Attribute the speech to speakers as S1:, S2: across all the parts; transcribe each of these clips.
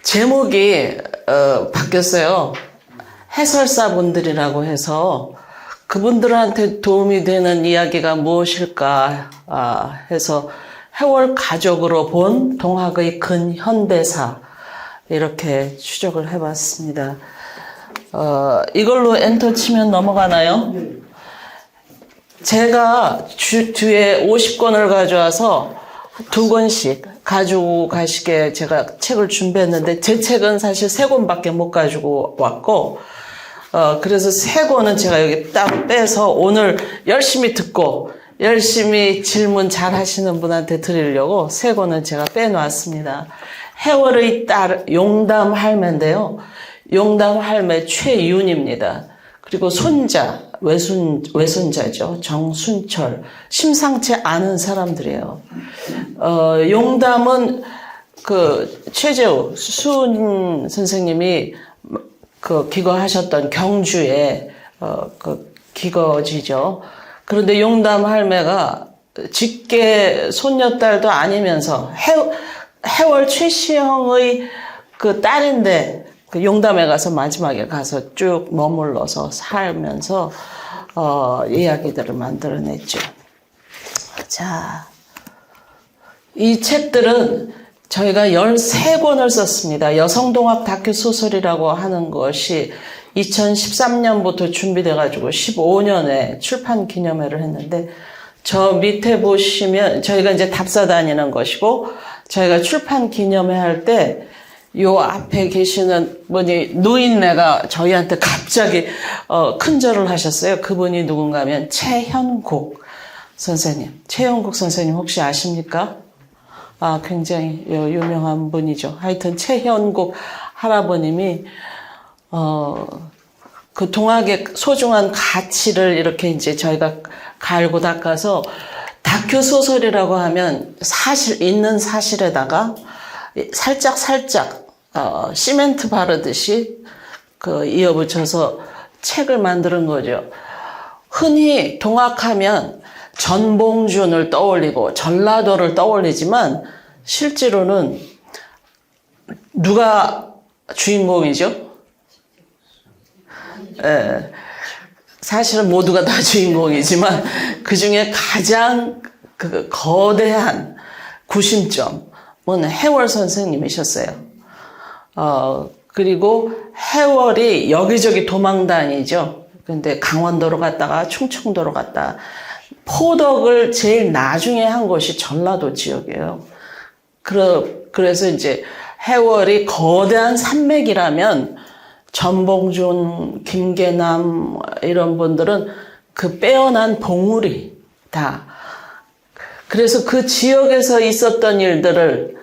S1: 제목이 바뀌었어요. 해설사분들이라고 해서 그분들한테 도움이 되는 이야기가 무엇일까 해서 해월 가족으로 본 동학의 근현대사 이렇게 추적을 해봤습니다. 이걸로 엔터 치면 넘어가나요? 제가 뒤에 50권을 가져와서 2권씩 가지고 가시게 제가 책을 준비했는데 제 책은 사실 3권밖에 못 가지고 왔고 그래서 3권은 제가 여기 딱 빼서 오늘 열심히 듣고 열심히 질문 잘 하시는 분한테 드리려고 3권은 제가 빼놓았습니다. 해월의 딸 용담 할매인데요. 용담 할매 최윤입니다. 그리고 손자 외손자죠. 정순철. 심상치 않은 사람들이에요. 용담은 최재우 수은 선생님이 기거하셨던 경주의 기거지죠. 그런데 용담 할매가 직계 손녀딸도 아니면서 해월 최시영의 딸인데 용담에 가서 마지막에 가서 쭉 머물러서 살면서 이야기들을 만들어냈죠. 자, 이 책들은 저희가 13권을 썼습니다. 여성동학 다큐 소설이라고 하는 것이 2013년부터 준비돼가지고 15년에 출판 기념회를 했는데 저 밑에 보시면 저희가 이제 답사 다니는 것이고 저희가 출판 기념회 할 때 요 앞에 계시는 분이 노인네가 저희한테 갑자기 큰절을 하셨어요. 그분이 누군가 하면 최현국 선생님. 최현국 선생님 혹시 아십니까? 굉장히 유명한 분이죠. 하여튼 최현국 할아버님이 그 동학의 소중한 가치를 이렇게 이제 저희가 갈고 닦아서 다큐 소설이라고 하면 있는 사실에다가 살짝 시멘트 바르듯이 이어붙여서 책을 만드는 거죠. 흔히 동학하면 전봉준을 떠올리고 전라도를 떠올리지만 실제로는 누가 주인공이죠? 사실은 모두가 다 주인공이지만 그 중에 가장 거대한 구심점은 해월 선생님이셨어요. 그리고 해월이 여기저기 도망 다니죠. 근데 강원도로 갔다가 충청도로 갔다. 포덕을 제일 나중에 한 곳이 전라도 지역이에요. 그래서 이제 해월이 거대한 산맥이라면 전봉준, 김계남 이런 분들은 그 빼어난 봉우리 다. 그래서 그 지역에서 있었던 일들을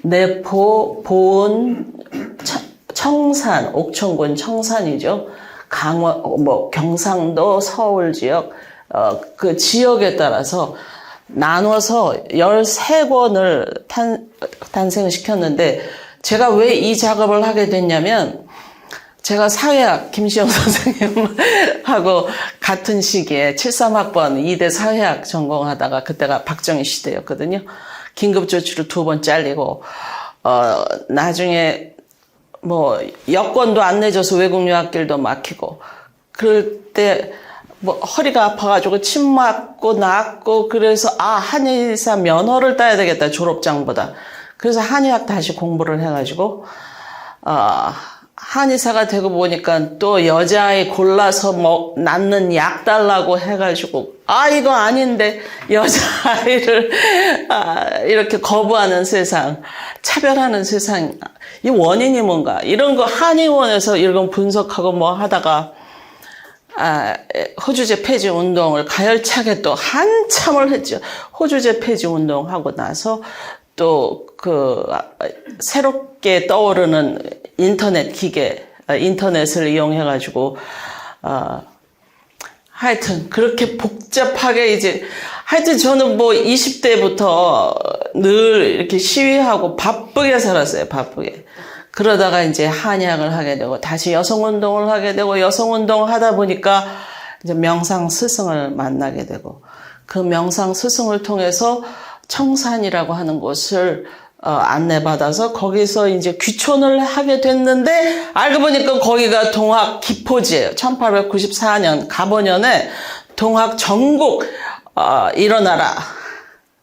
S1: 내포, 보은, 청산, 옥천군 청산이죠. 경상도, 서울 지역, 그 지역에 따라서 나눠서 13권을 탄생시켰는데 제가 왜 이 작업을 하게 됐냐면 제가 사회학 김시영 선생님하고 같은 시기에 73학번 2대 사회학 전공하다가 그때가 박정희 시대였거든요. 긴급조치로 2번 잘리고 나중에 여권도 안 내줘서 외국 유학길도 막히고 그럴 때 허리가 아파가지고 침 맞고 낫고 그래서 한의사 면허를 따야 되겠다 졸업장보다. 그래서 한의학 다시 공부를 해가지고 한의사가 되고 보니까 또 여자아이 골라서 낳는 약 달라고 해가지고 이거 아닌데 여자아이를 이렇게 거부하는 세상, 차별하는 세상, 이 원인이 뭔가 이런 거 한의원에서 이런 분석하고 하다가 호주제 폐지 운동을 가열차게 또 한참을 했죠. 호주제 폐지 운동하고 나서 또 새롭게 떠오르는 인터넷을 이용해가지고, 하여튼, 그렇게 복잡하게 하여튼 저는 20대부터 늘 이렇게 시위하고 바쁘게 살았어요, 바쁘게. 그러다가 이제 한의학을 하게 되고, 다시 여성운동을 하게 되고, 여성운동을 하다 보니까 이제 명상 스승을 만나게 되고, 그 명상 스승을 통해서 청산이라고 하는 곳을 안내받아서 거기서 이제 귀촌을 하게 됐는데 알고 보니까 거기가 동학 기포지예요. 1894년 갑오년에 동학 전국 일어나라.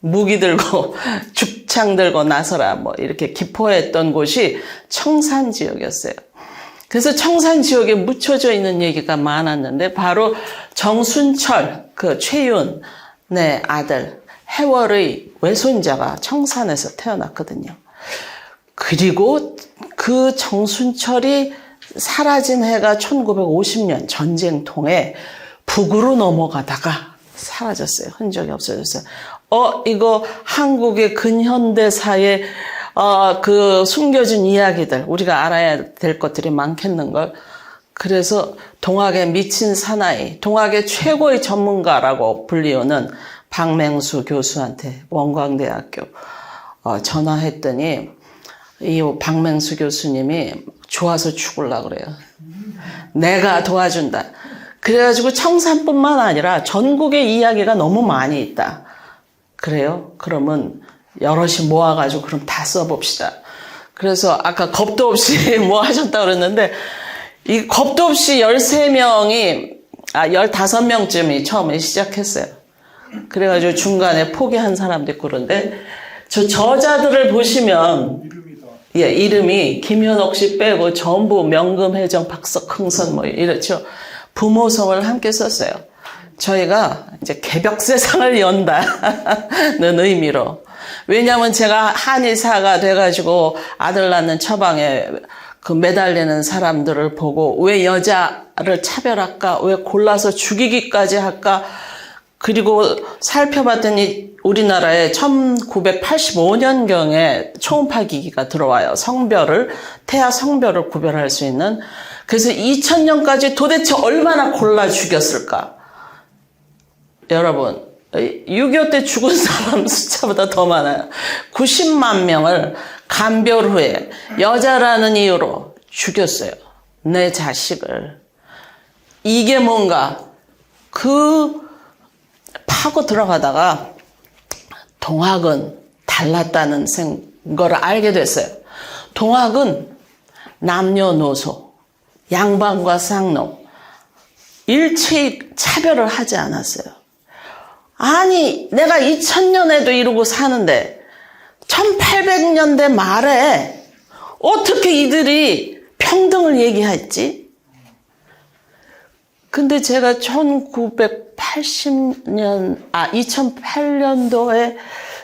S1: 무기 들고 죽창 들고 나서라 뭐 이렇게 기포했던 곳이 청산 지역이었어요. 그래서 청산 지역에 묻혀져 있는 얘기가 많았는데 바로 정순철 그 최윤의 아들 해월의 외손자가 청산에서 태어났거든요. 그리고 그 정순철이 사라진 해가 1950년 전쟁통에 북으로 넘어가다가 사라졌어요. 흔적이 없어졌어요. 이거 한국의 근현대사의 그 숨겨진 이야기들, 우리가 알아야 될 것들이 많겠는걸. 그래서 동학의 미친 사나이, 동학의 최고의 전문가라고 불리우는 박맹수 교수한테 원광대학교 전화했더니 이 박맹수 교수님이 좋아서 죽으려고 그래요. 내가 도와준다. 그래가지고 청산뿐만 아니라 전국의 이야기가 너무 많이 있다. 그래요? 그러면 여럿이 모아가지고 그럼 다 써봅시다. 그래서 아까 겁도 없이 뭐 하셨다고 그랬는데 이 겁도 없이 15명쯤이 처음에 시작했어요. 그래가지고 중간에 포기한 사람도 있고 그런데 저 저자들을 보시면 이름이 김현옥 씨 빼고 전부 명금혜정, 박석흥선 뭐 이렇죠. 부모성을 함께 썼어요. 저희가 이제 개벽세상을 연다는 의미로. 왜냐하면 제가 한의사가 돼가지고 아들 낳는 처방에 그 매달리는 사람들을 보고 왜 여자를 차별할까? 왜 골라서 죽이기까지 할까? 그리고 살펴봤더니 우리나라에 1985년경에 초음파 기기가 들어와요. 태아 성별을 구별할 수 있는. 그래서 2000년까지 도대체 얼마나 골라 죽였을까? 여러분, 6.25 때 죽은 사람 숫자보다 더 많아요. 90만 명을 간별 후에 여자라는 이유로 죽였어요. 내 자식을. 이게 뭔가 파고 들어가다가 동학은 달랐다는 걸 알게 됐어요. 동학은 남녀노소, 양반과 쌍놈 일체의 차별을 하지 않았어요. 아니 내가 2000년에도 이러고 사는데 1800년대 말에 어떻게 이들이 평등을 얘기했지? 근데 제가 2008년도에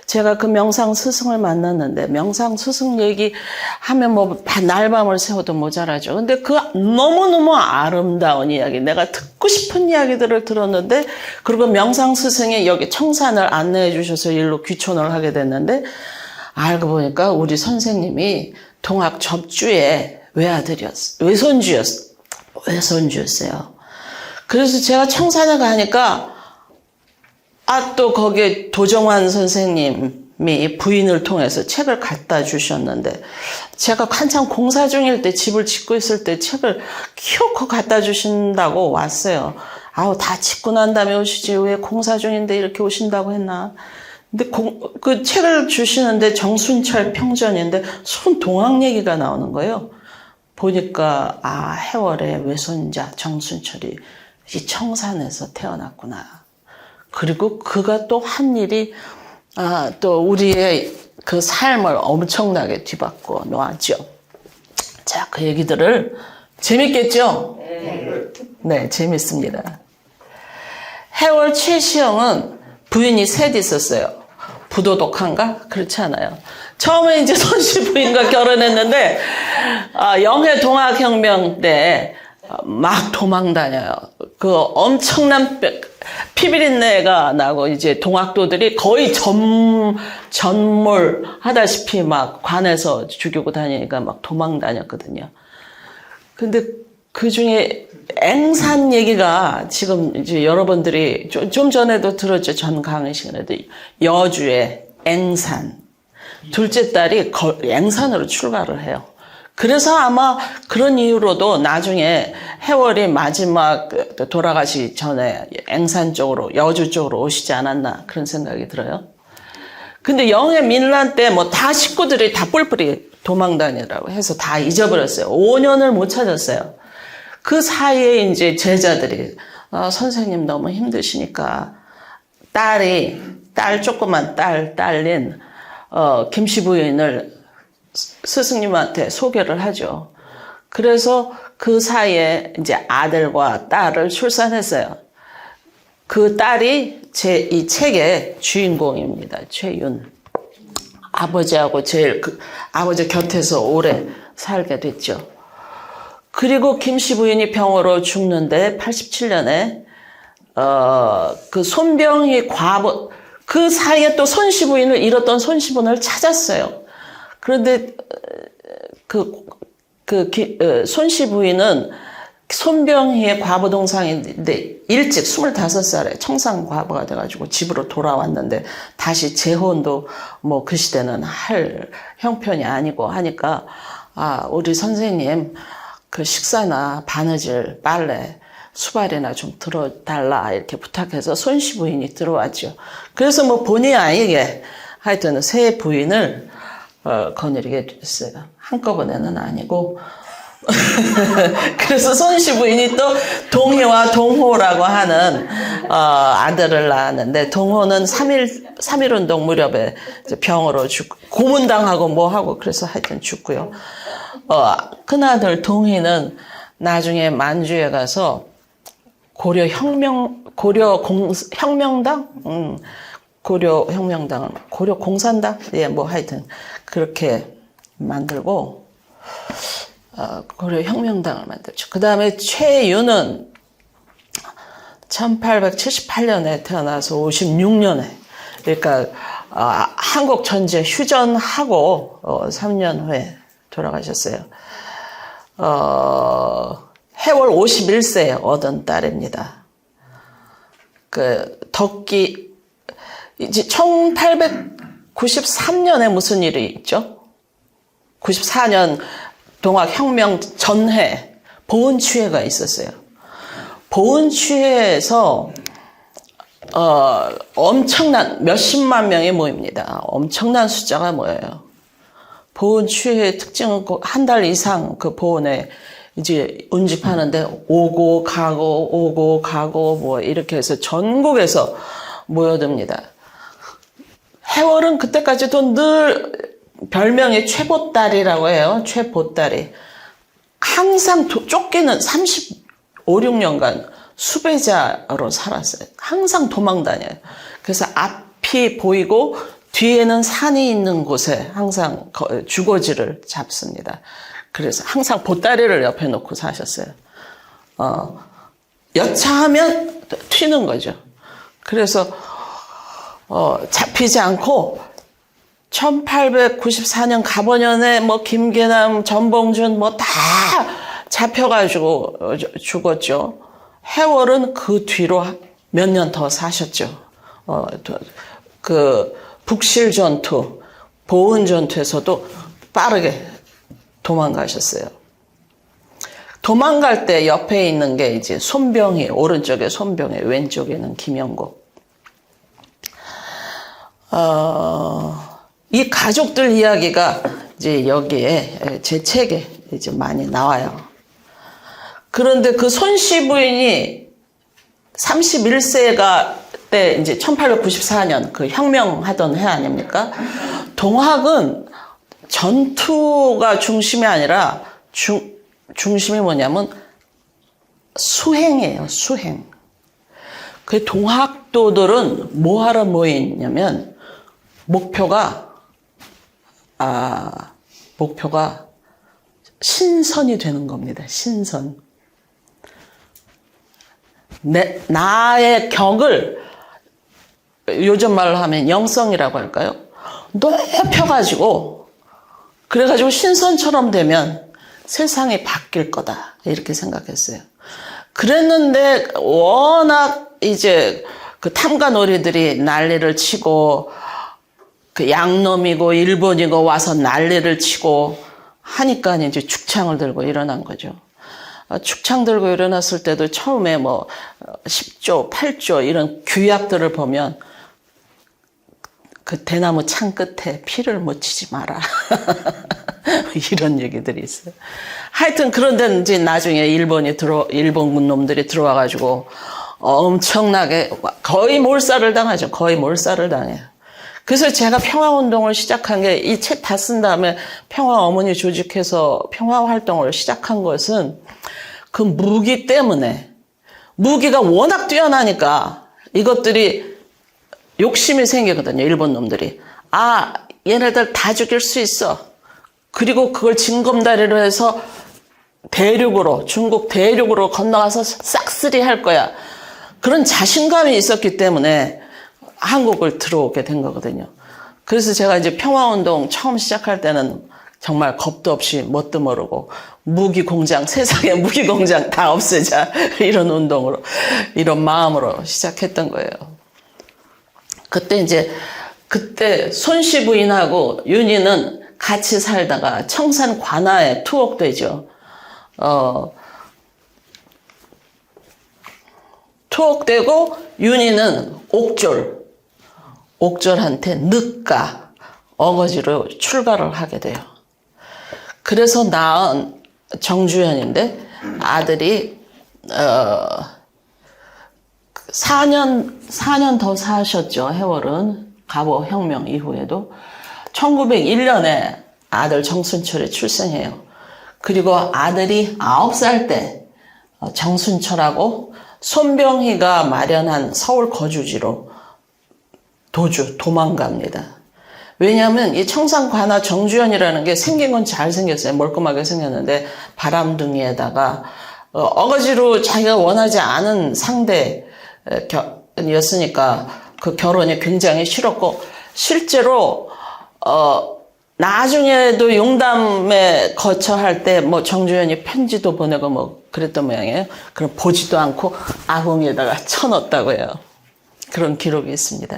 S1: 제가 그 명상 스승을 만났는데 명상 스승 얘기하면 뭐 날밤을 새워도 모자라죠. 근데 그 너무너무 아름다운 이야기, 내가 듣고 싶은 이야기들을 들었는데 그리고 명상 스승이 여기 청산을 안내해 주셔서 일로 귀촌을 하게 됐는데 알고 보니까 우리 선생님이 동학 접주의 외손주였어요. 그래서 제가 청산에 가니까 또 거기에 도정환 선생님이 부인을 통해서 책을 갖다 주셨는데 제가 한참 공사 중일 때 집을 짓고 있을 때 책을 키워코 갖다 주신다고 왔어요. 다 짓고 난 다음에 오시지 왜 공사 중인데 이렇게 오신다고 했나. 근데 그 책을 주시는데 정순철 평전인데 손 동학 얘기가 나오는 거예요. 보니까 해월의 외손자 정순철이 이 청산에서 태어났구나. 그리고 그가 또 한 일이 또 우리의 그 삶을 엄청나게 뒤바꿔 놓았죠. 자, 그 얘기들을 재밌겠죠? 네, 재밌습니다. 해월 최시영은 부인이 셋 있었어요. 부도덕한가? 그렇지 않아요. 처음에 이제 손씨 부인과 결혼했는데 영해 동학혁명 때 막 도망 다녀요. 그 엄청난 피비린내가 나고 이제 동학도들이 거의 전몰하다시피 막 관에서 죽이고 다니니까 막 도망 다녔거든요. 근데 그 중에 앵산 얘기가 지금 이제 여러분들이 좀 전에도 들었죠. 전 강의 시간에도 여주의 앵산. 둘째 딸이 앵산으로 출가를 해요. 그래서 아마 그런 이유로도 나중에 해월이 마지막 돌아가시기 전에 앵산 쪽으로, 여주 쪽으로 오시지 않았나 그런 생각이 들어요. 근데 영해 민란 때 뭐 다 식구들이 다 뿔뿔이 도망 다니라고 해서 다 잊어버렸어요. 5년을 못 찾았어요. 그 사이에 이제 제자들이 선생님 너무 힘드시니까 조그만 딸린 김씨 부인을 스승님한테 소개를 하죠. 그래서 그 사이에 이제 아들과 딸을 출산했어요. 그 딸이 이 책의 주인공입니다. 최윤. 아버지하고 아버지 곁에서 오래 살게 됐죠. 그리고 김씨 부인이 병으로 죽는데 87년에 그 손병희 과부 그 사이에 또 손씨 부인을 잃었던 손씨 부인을 찾았어요. 그런데 손씨 부인은 손병희의 과부 동상인데 일찍 25살에 청산 과부가 돼가지고 집으로 돌아왔는데 다시 재혼도 뭐 그 시대는 할 형편이 아니고 하니까 우리 선생님 그 식사나 바느질 빨래 수발이나 좀 들어달라 이렇게 부탁해서 손씨 부인이 들어왔죠. 그래서 뭐 본의 아니게 하여튼 새 부인을 거느리게 됐어요. 한꺼번에는 아니고 그래서 손씨 부인이 또 동희와 동호라고 하는 아들을 낳았는데 동호는 3.1 운동 무렵에 병으로 죽고 고문당하고 뭐하고 그래서 하여튼 죽고요. 큰아들 동희는 나중에 만주에 가서 고려공산당 예, 뭐 하여튼 그렇게 만들고 고려혁명당을 만들죠. 그 다음에 최윤은 1878년에 태어나서 56년에 그러니까 한국 전쟁 휴전하고 3년 후에 돌아가셨어요. 해월 51세에 얻은 딸입니다. 덕기 이제 1893년에 무슨 일이 있죠? 94년 동학혁명 전해 보은취해가 있었어요. 보은취해에서 엄청난 몇십만 명이 모입니다. 엄청난 숫자가 모여요. 보은취해의 특징은 한 달 이상 그 보은에 이제 운집하는데 오고 가고 뭐 이렇게 해서 전국에서 모여듭니다. 해월은 그때까지도 늘 별명이 최보딸이라고 해요. 최보딸이. 항상 쫓기는 35, 6년간 수배자로 살았어요. 항상 도망 다녀요. 그래서 앞이 보이고 뒤에는 산이 있는 곳에 항상 주거지를 잡습니다. 그래서 항상 보따리를 옆에 놓고 사셨어요. 여차하면 튀는 거죠. 그래서 잡히지 않고 1894년 갑오년에 뭐 김계남, 전봉준 뭐 다 잡혀가지고 죽었죠. 해월은 그 뒤로 몇 년 더 사셨죠. 그 북실 전투, 보은 전투에서도 빠르게 도망가셨어요. 도망갈 때 옆에 있는 게 이제 손병희, 오른쪽에 손병희, 왼쪽에는 김영국. 이 가족들 이야기가 이제 여기에 제 책에 이제 많이 나와요. 그런데 그 손씨 부인이 31세가 때 이제 1894년 그 혁명하던 해 아닙니까? 동학은 전투가 중심이 아니라 중심이 뭐냐면 수행이에요. 수행. 그 동학도들은 뭐하러 모이냐면 목표가 신선이 되는 겁니다. 신선. 나의 격을 요즘 말로 하면 영성이라고 할까요? 높여가지고 그래가지고 신선처럼 되면 세상이 바뀔 거다 이렇게 생각했어요. 그랬는데 워낙 이제 그 탐관오리들이 난리를 치고 그 양놈이고 일본이고 와서 난리를 치고 하니까 이제 축창을 들고 일어난 거죠. 축창 들고 일어났을 때도 처음에 뭐 10조, 8조 이런 규약들을 보면 그 대나무 창 끝에 피를 묻히지 마라. 이런 얘기들이 있어요. 하여튼 그런데 이제 나중에 일본군 놈들이 들어와가지고 엄청나게 거의 몰살을 당하죠. 거의 몰살을 당해요. 그래서 제가 평화운동을 시작한 게 이 책 다 쓴 다음에 평화어머니 조직해서 평화활동을 시작한 것은 그 무기 때문에 무기가 워낙 뛰어나니까 이것들이 욕심이 생기거든요. 일본 놈들이. 아, 얘네들 다 죽일 수 있어. 그리고 그걸 징검다리로 해서 대륙으로, 중국 대륙으로 건너가서 싹쓸이 할 거야. 그런 자신감이 있었기 때문에 한국을 들어오게 된 거거든요. 그래서 제가 이제 평화운동 처음 시작할 때는 정말 겁도 없이 뭣도 모르고 무기공장, 세상에 무기공장 다 없애자. 이런 운동으로, 이런 마음으로 시작했던 거예요. 그때 손씨 부인하고 윤희는 같이 살다가 청산 관아에 투옥되죠. 투옥되고 윤희는 옥졸한테 늦가 어거지로 출가를 하게 돼요. 그래서 낳은 정주현인데 아들이 4년 더 사셨죠. 해월은 갑오혁명 이후에도 1901년에 아들 정순철이 출생해요. 그리고 아들이 9살 때 정순철하고 손병희가 마련한 서울 거주지로 도망갑니다. 왜냐하면 이 청산관아 정주현이라는 게 생긴 건 잘생겼어요. 멀끔하게 생겼는데 바람둥이에다가 어거지로 자기가 원하지 않은 상대였으니까 그 결혼이 굉장히 싫었고 실제로 나중에도 용담에 거처할 때 뭐 정주현이 편지도 보내고 뭐 그랬던 모양이에요. 그럼 보지도 않고 아궁이에다가 쳐넣었다고 해요. 그런 기록이 있습니다.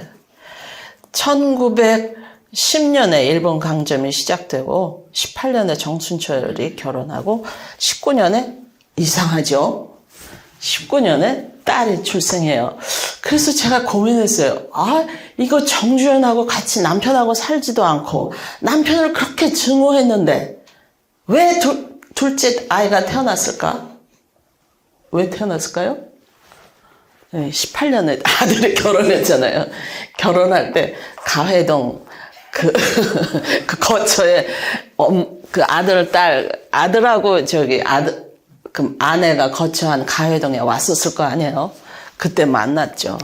S1: 1910년에 일본 강점이 시작되고 18년에 정순철이 결혼하고 19년에 이상하죠. 19년에 딸이 출생해요. 그래서 제가 고민했어요. 아, 이거 정주현하고 같이 남편하고 살지도 않고 남편을 그렇게 증오했는데 왜 둘째 아이가 태어났을까? 왜 태어났을까요? 네, 18년에 아들이 결혼했잖아요. 결혼할 때 가회동 그 거처에 그 아들하고 그 아내가 거처한 가회동에 왔었을 거 아니에요. 그때 만났죠.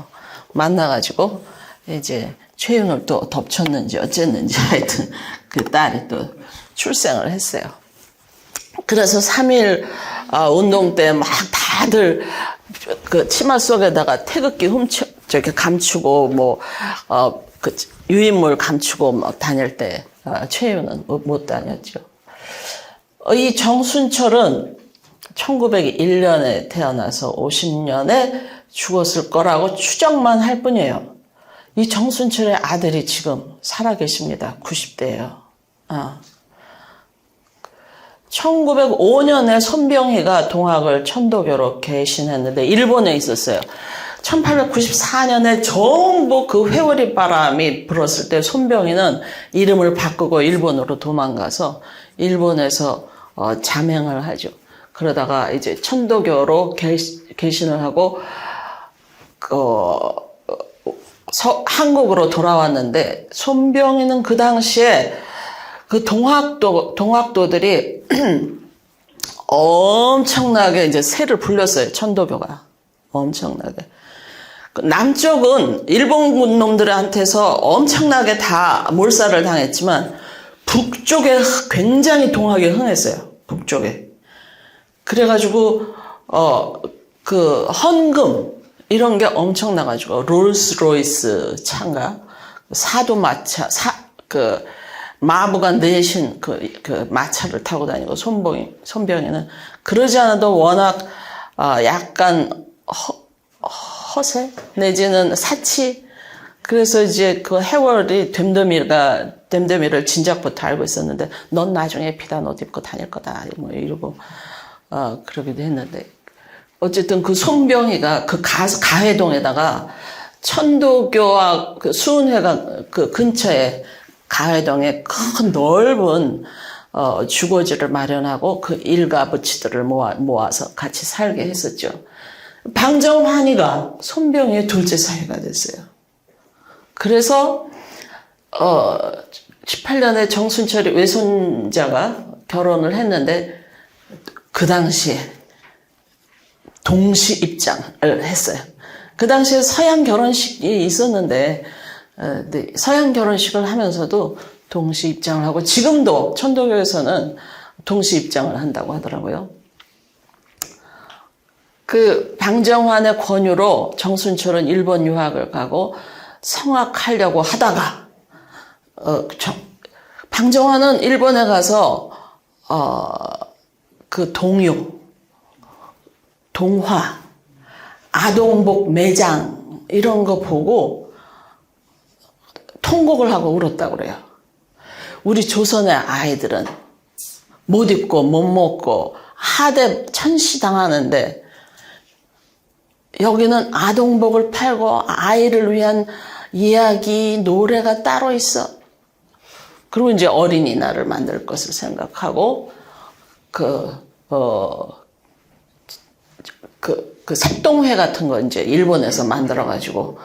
S1: 만나가지고 이제 최윤을 또 덮쳤는지 어쨌는지 하여튼 그 딸이 또 출생을 했어요. 그래서 3.1 운동 때 막 다들 그 치마 속에다가 태극기 감추고 그 유인물 감추고 막 다닐 때 최윤은 못 다녔죠. 이 정순철은 1901년에 태어나서 50년에 죽었을 거라고 추정만 할 뿐이에요. 이 정순철의 아들이 지금 살아계십니다. 90대예요. 1905년에 손병희가 동학을 천도교로 개신했는데 일본에 있었어요. 1894년에 전부 그 회오리 바람이 불었을 때 손병희는 이름을 바꾸고 일본으로 도망가서 일본에서 자명을 하죠. 그러다가 이제 천도교로 개신을 하고 한국으로 돌아왔는데 손병희는 그 당시에 그 동학도들이 엄청나게 이제 세를 불렸어요. 천도교가 엄청나게. 남쪽은 일본군 놈들한테서 엄청나게 다 몰살을 당했지만 북쪽에 굉장히 동학이 흥했어요. 북쪽에. 그래가지고 그 헌금 이런 게 엄청나가지고 롤스로이스 차인가 사도마차 마부가 내신 그 마차를 타고 다니고 손병희는 그러지 않아도 워낙 약간 허세 내지는 사치. 그래서 이제 그 해월이 됨됨이를 진작부터 알고 있었는데 넌 나중에 비단 옷 입고 다닐 거다 뭐 이러고 그러기도 했는데 어쨌든 그 손병희가 그 가회동에다가 천도교와 그 수은회관 그 근처에 가회동에 큰 넓은 주거지를 마련하고 그 일가 부치들을 모아서 같이 살게 했었죠. 방정환이가 손병희의 둘째 사위가 됐어요. 그래서 18년에 정순철이 외손자가 결혼을 했는데 그 당시에 동시 입장을 했어요. 그 당시에 서양 결혼식이 있었는데 서양 결혼식을 하면서도 동시 입장을 하고 지금도 천도교에서는 동시 입장을 한다고 하더라고요. 그 방정환의 권유로 정순철은 일본 유학을 가고 성악하려고 하다가 방정환은 일본에 가서 그 동요, 동화, 아동복 매장 이런 거 보고 통곡을 하고 울었다고 그래요. 우리 조선의 아이들은 못 입고 못 먹고 하대 천시당하는데 여기는 아동복을 팔고 아이를 위한 이야기, 노래가 따로 있어. 그리고 이제 어린이날을 만들 것을 생각하고 그 섭동회 같은 거 이제 일본에서 만들어가지고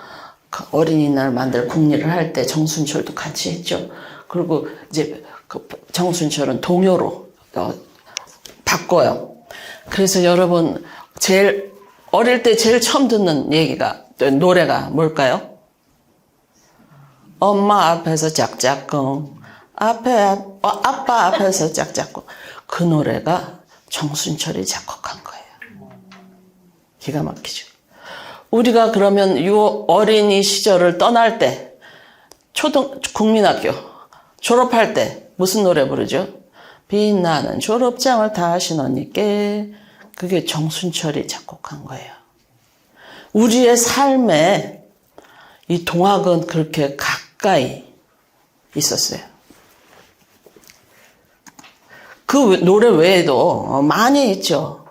S1: 그 어린이날 만들 국리를 할 때 정순철도 같이 했죠. 그리고 이제 그 정순철은 동요로 바꿔요. 그래서 여러분 제일 어릴 때 제일 처음 듣는 노래가 뭘까요? 엄마 앞에서 짝짝꿍, 아빠 앞에서 짝짝꿍. 그 노래가 정순철이 작곡한 거예요. 기가 막히죠. 우리가 그러면 이 어린이 시절을 떠날 때, 국민학교 졸업할 때 무슨 노래 부르죠? 빛나는 졸업장을 다신 언니께. 그게 정순철이 작곡한 거예요. 우리의 삶에 이 동학은 그렇게 가까이 있었어요. 그 노래 외에도 많이 있죠.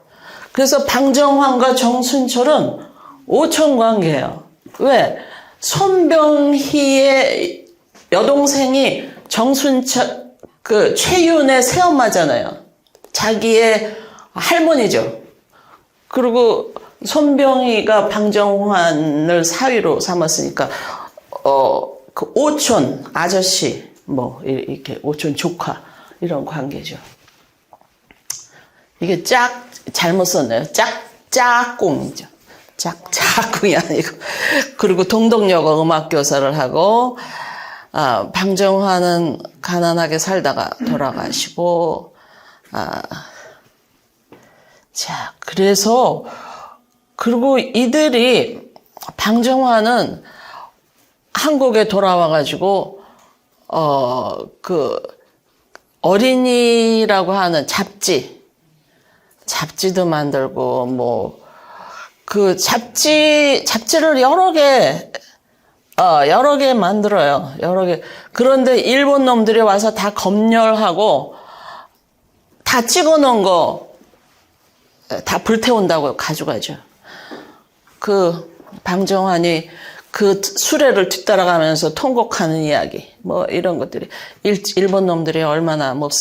S1: 그래서 방정환과 정순철은 오촌관계예요. 왜? 손병희의 여동생이 정순철, 그 최윤의 새엄마잖아요. 자기의 할머니죠. 그리고 손병희가 방정환을 사위로 삼았으니까 그 오촌 아저씨, 뭐 이렇게 오촌 조카 이런 관계죠. 이게 잘못 썼네요. 짝꿍이죠. 짝꿍이 아니고. 그리고 동덕여고 음악교사를 하고, 방정환은 가난하게 살다가 돌아가시고, 자, 그래서, 그리고 이들이, 방정환은 한국에 돌아와가지고, 그, 어린이라고 하는 잡지도 만들고, 뭐, 그 잡지를 여러 개 만들어요. 여러 개. 그런데 일본 놈들이 와서 다 검열하고, 다 찍어 놓은 거, 다 불태운다고 가져가죠. 그, 방정환이 그 수레를 뒤따라가면서 통곡하는 이야기, 뭐, 이런 것들이, 일본 놈들이 얼마나 못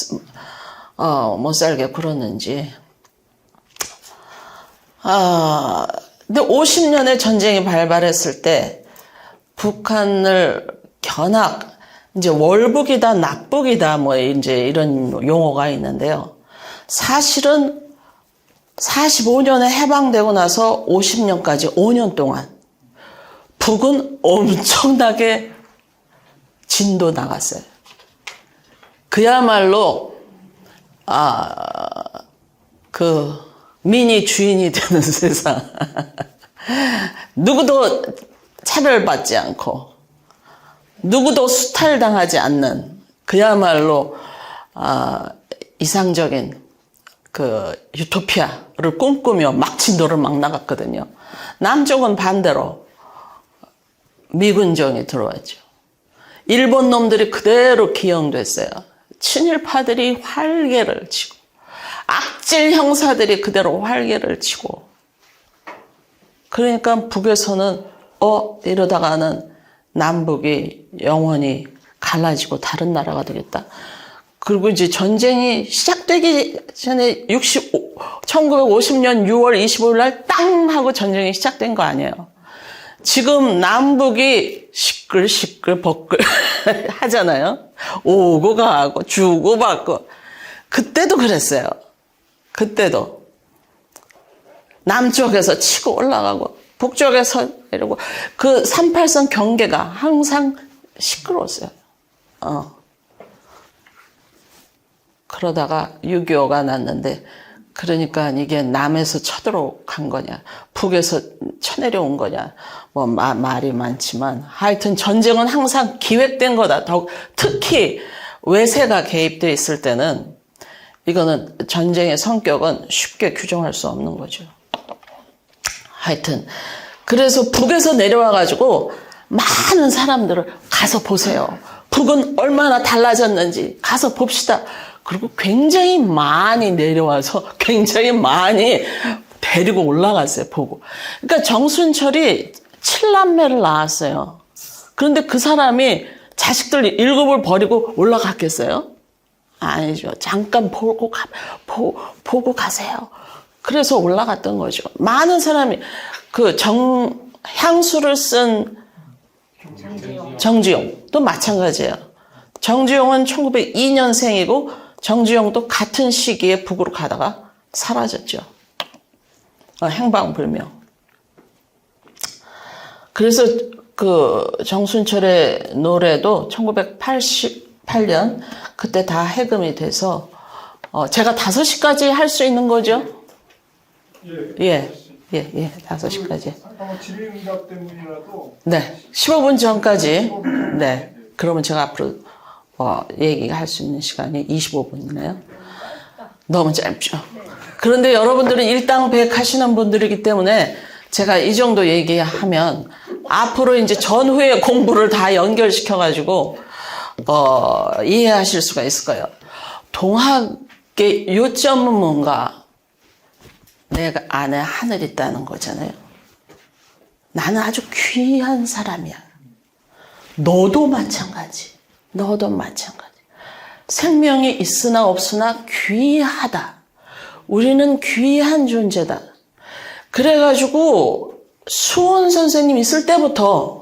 S1: 살게 굴었는지. 근데 50년의 전쟁이 발발했을 때, 북한을 이제 월북이다, 납북이다, 뭐, 이제 이런 용어가 있는데요. 사실은 45년에 해방되고 나서 50년까지 5년 동안, 북은 엄청나게 진도 나갔어요. 그야말로, 민이 주인이 되는 세상. 누구도 차별받지 않고, 누구도 수탈당하지 않는, 그야말로, 이상적인 그 유토피아를 꿈꾸며 막 진도를 막 나갔거든요. 남쪽은 반대로 미군정이 들어왔죠. 일본 놈들이 그대로 기용됐어요. 친일파들이 활개를 치고, 악질 형사들이 그대로 활개를 치고, 그러니까 북에서는 이러다가는 남북이 영원히 갈라지고 다른 나라가 되겠다. 그리고 이제 전쟁이 시작되기 전에 1950년 6월 25일 날 땅 하고 전쟁이 시작된 거 아니에요. 지금 남북이 시끌시끌벅글 하잖아요. 오고 가고 주고받고. 그때도 그랬어요. 그때도. 남쪽에서 치고 올라가고 북쪽에서 이러고 그 38선 경계가 항상 시끄러웠어요. 그러다가 6.25가 났는데 그러니까 이게 남에서 쳐들어간 거냐 북에서 쳐내려온 거냐 뭐 말이 많지만 하여튼 전쟁은 항상 기획된 거다. 특히 외세가 개입돼 있을 때는 이거는 전쟁의 성격은 쉽게 규정할 수 없는 거죠. 하여튼 그래서 북에서 내려와가지고 많은 사람들을 가서 보세요. 북은 얼마나 달라졌는지 가서 봅시다. 그리고 굉장히 많이 내려와서 굉장히 많이 데리고 올라갔어요. 보고. 그러니까 정순철이 7남매를 낳았어요. 그런데 그 사람이 자식들 7을 버리고 올라갔겠어요? 아니죠. 잠깐 보고 가세요. 그래서 올라갔던 거죠. 많은 사람이 향수를 쓴 정주영도 마찬가지예요. 정주영은 1902년생이고 정주영도 같은 시기에 북으로 가다가 사라졌죠. 행방불명. 그래서 그 정순철의 노래도 1988년 그때 다 해금이 돼서 제가 5시까지 할 수 있는 거죠? 예. 5시까지.
S2: 아마 질의응답 때문이라도.
S1: 네. 15분 전까지. 네. 그러면 제가 앞으로 얘기할 수 있는 시간이 25분이네요. 너무 짧죠. 그런데 여러분들은 일당백 하시는 분들이기 때문에 제가 이 정도 얘기하면 앞으로 이제 전후의 공부를 다 연결시켜가지고 이해하실 수가 있을 거예요. 동학의 요점은 뭔가? 내가 안에 하늘이 있다는 거잖아요. 나는 아주 귀한 사람이야. 너도 마찬가지. 생명이 있으나 없으나 귀하다. 우리는 귀한 존재다. 그래가지고 수원 선생님 있을 때부터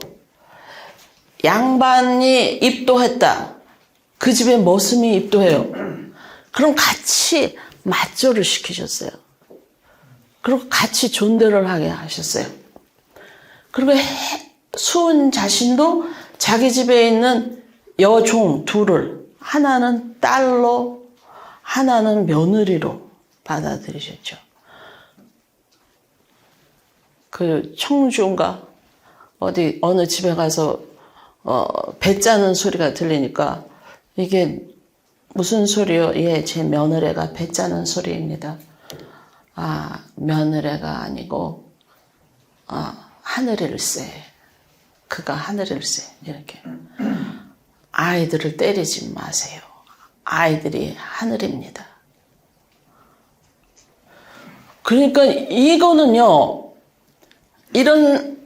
S1: 양반이 입도했다. 그 집에 머슴이 입도해요. 그럼 같이 맞조를 시키셨어요. 그리고 같이 존대를 하게 하셨어요. 그리고 수은 자신도 자기 집에 있는 여종 둘을 하나는 딸로 하나는 며느리로 받아들이셨죠. 그 청주인가 어느 집에 가서 배 짜는 소리가 들리니까 이게 무슨 소리요? 예, 제 며느리가 배 짜는 소리입니다. 아, 며느리가 아니고 하늘일세. 그가 하늘일세. 이렇게. 아이들을 때리지 마세요. 아이들이 하늘입니다. 그러니까 이거는요. 이런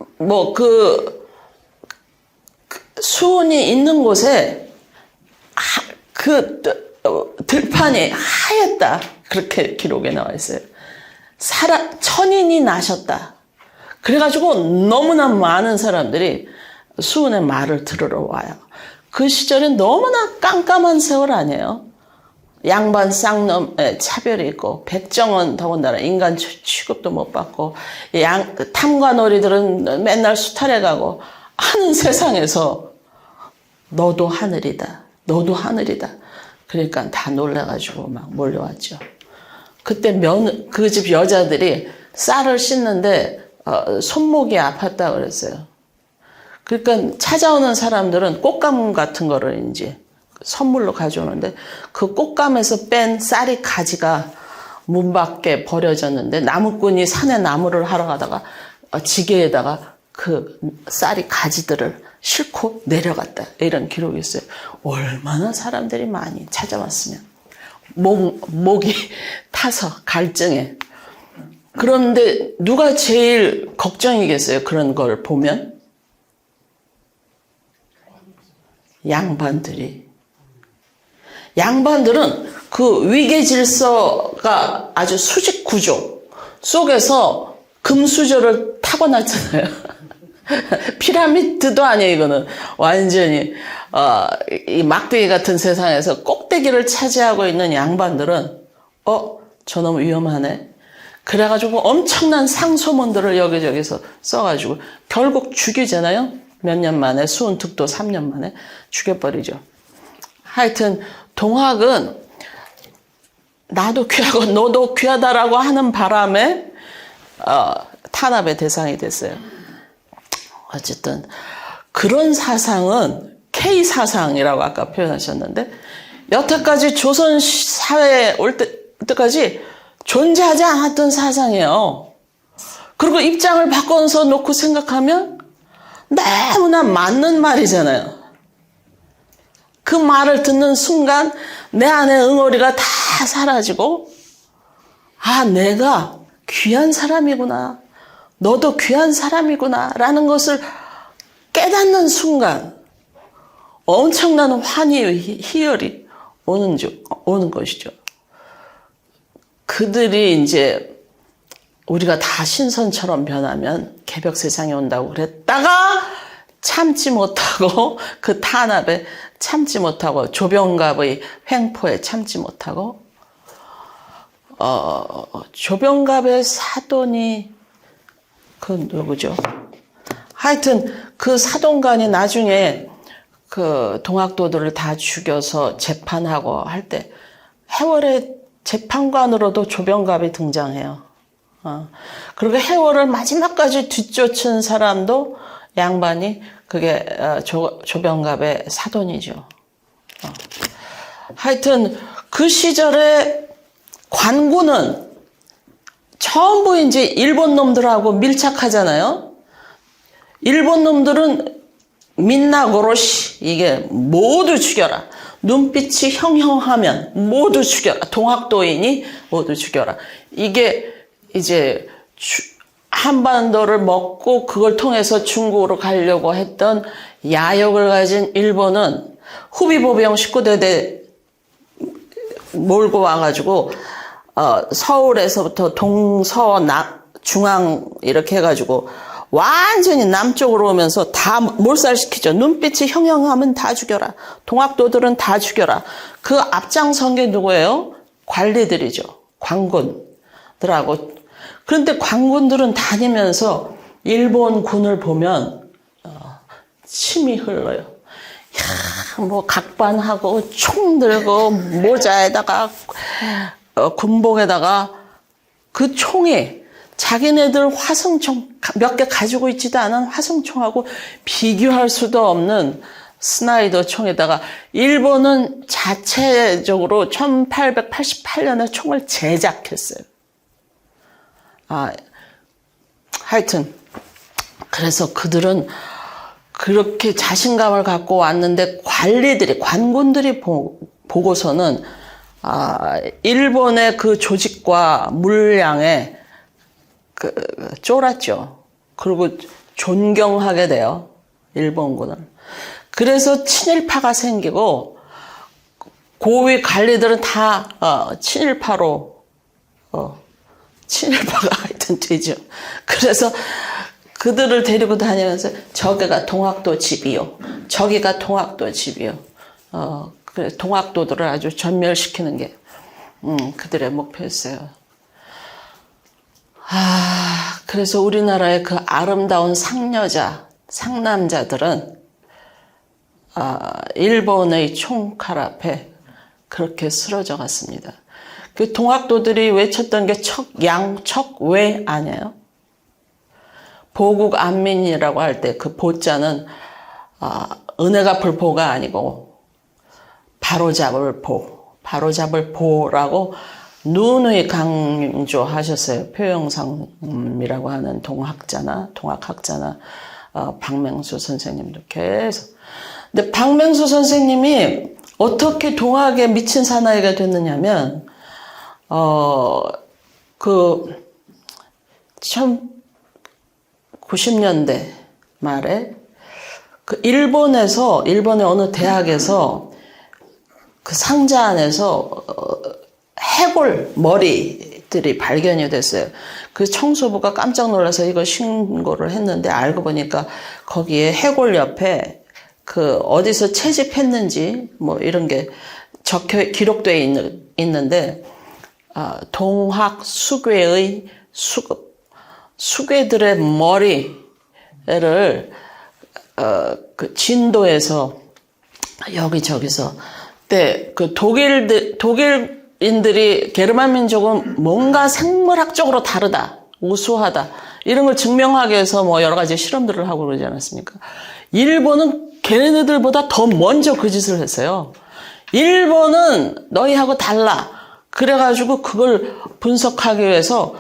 S1: 수온이 있는 곳에 그 들판이 하얗다. 그렇게 기록에 나와 있어요. 천인이 나셨다. 그래가지고 너무나 많은 사람들이 수은의 말을 들으러 와요. 그 시절엔 너무나 깜깜한 세월 아니에요. 양반 쌍놈의 차별이 있고 백정은 더군다나 인간 취급도 못 받고 탐관오리들은 맨날 수탈해 가고 하는 세상에서 너도 하늘이다. 너도 하늘이다. 그러니까 다 놀라가지고 막 몰려왔죠. 그때 그 집 여자들이 쌀을 씻는데 손목이 아팠다 그랬어요. 그러니까 찾아오는 사람들은 꽃감 같은 거를 이제 선물로 가져오는데 그 꽃감에서 뺀 쌀이 가지가 문 밖에 버려졌는데 나무꾼이 산에 나무를 하러 가다가 지게에다가 그 쌀이 가지들을 싣고 내려갔다. 이런 기록이 있어요. 얼마나 사람들이 많이 찾아왔으면. 목이 타서 갈증에. 그런데 누가 제일 걱정이겠어요? 그런 걸 보면? 양반들은 그 위계 질서가 아주 수직 구조 속에서 금수저를 타고났잖아요. 피라미드도 아니에요, 이거는. 완전히, 이 막대기 같은 세상에서 꼭대기를 차지하고 있는 양반들은, 저놈 위험하네. 그래가지고 엄청난 상소문들을 여기저기서 써가지고, 결국 죽이잖아요? 몇 년 만에, 수은특도 3년 만에 죽여버리죠. 하여튼, 동학은 나도 귀하고 너도 귀하다라고 하는 바람에, 탄압의 대상이 됐어요. 어쨌든 그런 사상은 K사상이라고 아까 표현하셨는데 여태까지 조선 사회에 올 때까지 존재하지 않았던 사상이에요. 그리고 입장을 바꿔서 놓고 생각하면 너무나 맞는 말이잖아요. 그 말을 듣는 순간 내 안의 응어리가 다 사라지고 내가 귀한 사람이구나. 너도 귀한 사람이구나. 라는 것을 깨닫는 순간 엄청난 희열이 오는 것이죠. 그들이 이제 우리가 다 신선처럼 변하면 개벽 세상이 온다고 그랬다가 참지 못하고 그 탄압에 참지 못하고 조병갑의 횡포에 참지 못하고 조병갑의 사돈이 그 누구죠? 하여튼 그 사돈간이 나중에 그 동학도들을 다 죽여서 재판하고 할 때 해월의 재판관으로도 조병갑이 등장해요. 그리고 해월을 마지막까지 뒤쫓은 사람도 양반이 그게 조병갑의 사돈이죠. 하여튼 그 시절에 관군은 전부 이제 일본 놈들하고 밀착하잖아요. 일본 놈들은 민나고로시 이게 모두 죽여라. 눈빛이 형형하면 모두 죽여라. 동학도인이 모두 죽여라. 이게 이제 한반도를 먹고 그걸 통해서 중국으로 가려고 했던 야욕을 가진 일본은 후비보병 19대대 몰고 와가지고 서울에서부터 중앙 이렇게 해가지고 완전히 남쪽으로 오면서 다 몰살시키죠. 눈빛이 형형하면 다 죽여라. 동학도들은 다 죽여라. 그 앞장선 게 누구예요? 관리들이죠. 관군들하고. 그런데 관군들은 다니면서 일본 군을 보면 침이 흘러요. 뭐 각반하고 총 들고 모자에다가 군복에다가 그 총이 자기네들 화성총 몇 개 가지고 있지도 않은 화성총하고 비교할 수도 없는 스나이더 총에다가 일본은 자체적으로 1888년에 총을 제작했어요. 하여튼 그래서 그들은 그렇게 자신감을 갖고 왔는데 관군들이 보고서는 일본의 그 조직과 물량에 쫄았죠. 그리고 존경하게 돼요. 일본군은. 그래서 친일파가 생기고 고위 관리들은 다 친일파로 친일파가 하여튼 되죠. 그래서 그들을 데리고 다니면서 저기가 동학도 집이요. 저기가 동학도 집이요. 그래 동학도들을 아주 전멸시키는 게 그들의 목표였어요. 그래서 우리나라의 그 아름다운 상남자들은 일본의 총칼 앞에 그렇게 쓰러져 갔습니다. 그 동학도들이 외쳤던 게 척양척외 아니에요? 보국 안민이라고 할 때 그 보자는 은혜 갚을 보가 아니고 바로잡을 보라고 누누이 강조하셨어요. 표영상이라고 하는 동학학자나 박맹수 선생님도 계속. 근데 박맹수 선생님이 어떻게 동학에 미친 사나이가 됐느냐면 그 1990년대 말에 일본의 어느 대학에서 그 상자 안에서 해골 머리들이 발견이 됐어요. 그 청소부가 깜짝 놀라서 이거 신고를 했는데 알고 보니까 거기에 해골 옆에 그 어디서 채집했는지 뭐 이런 게 기록되어 있는데 동학 수괴의 수괴들의 머리를 그 진도에서 여기저기서 그 독일인들이 게르만 민족은 뭔가 생물학적으로 다르다, 우수하다 이런 걸 증명하기 위해서 뭐 여러 가지 실험들을 하고 그러지 않았습니까? 일본은 걔네들보다 더 먼저 그 짓을 했어요. 일본은 너희하고 달라. 그래가지고 그걸 분석하기 위해서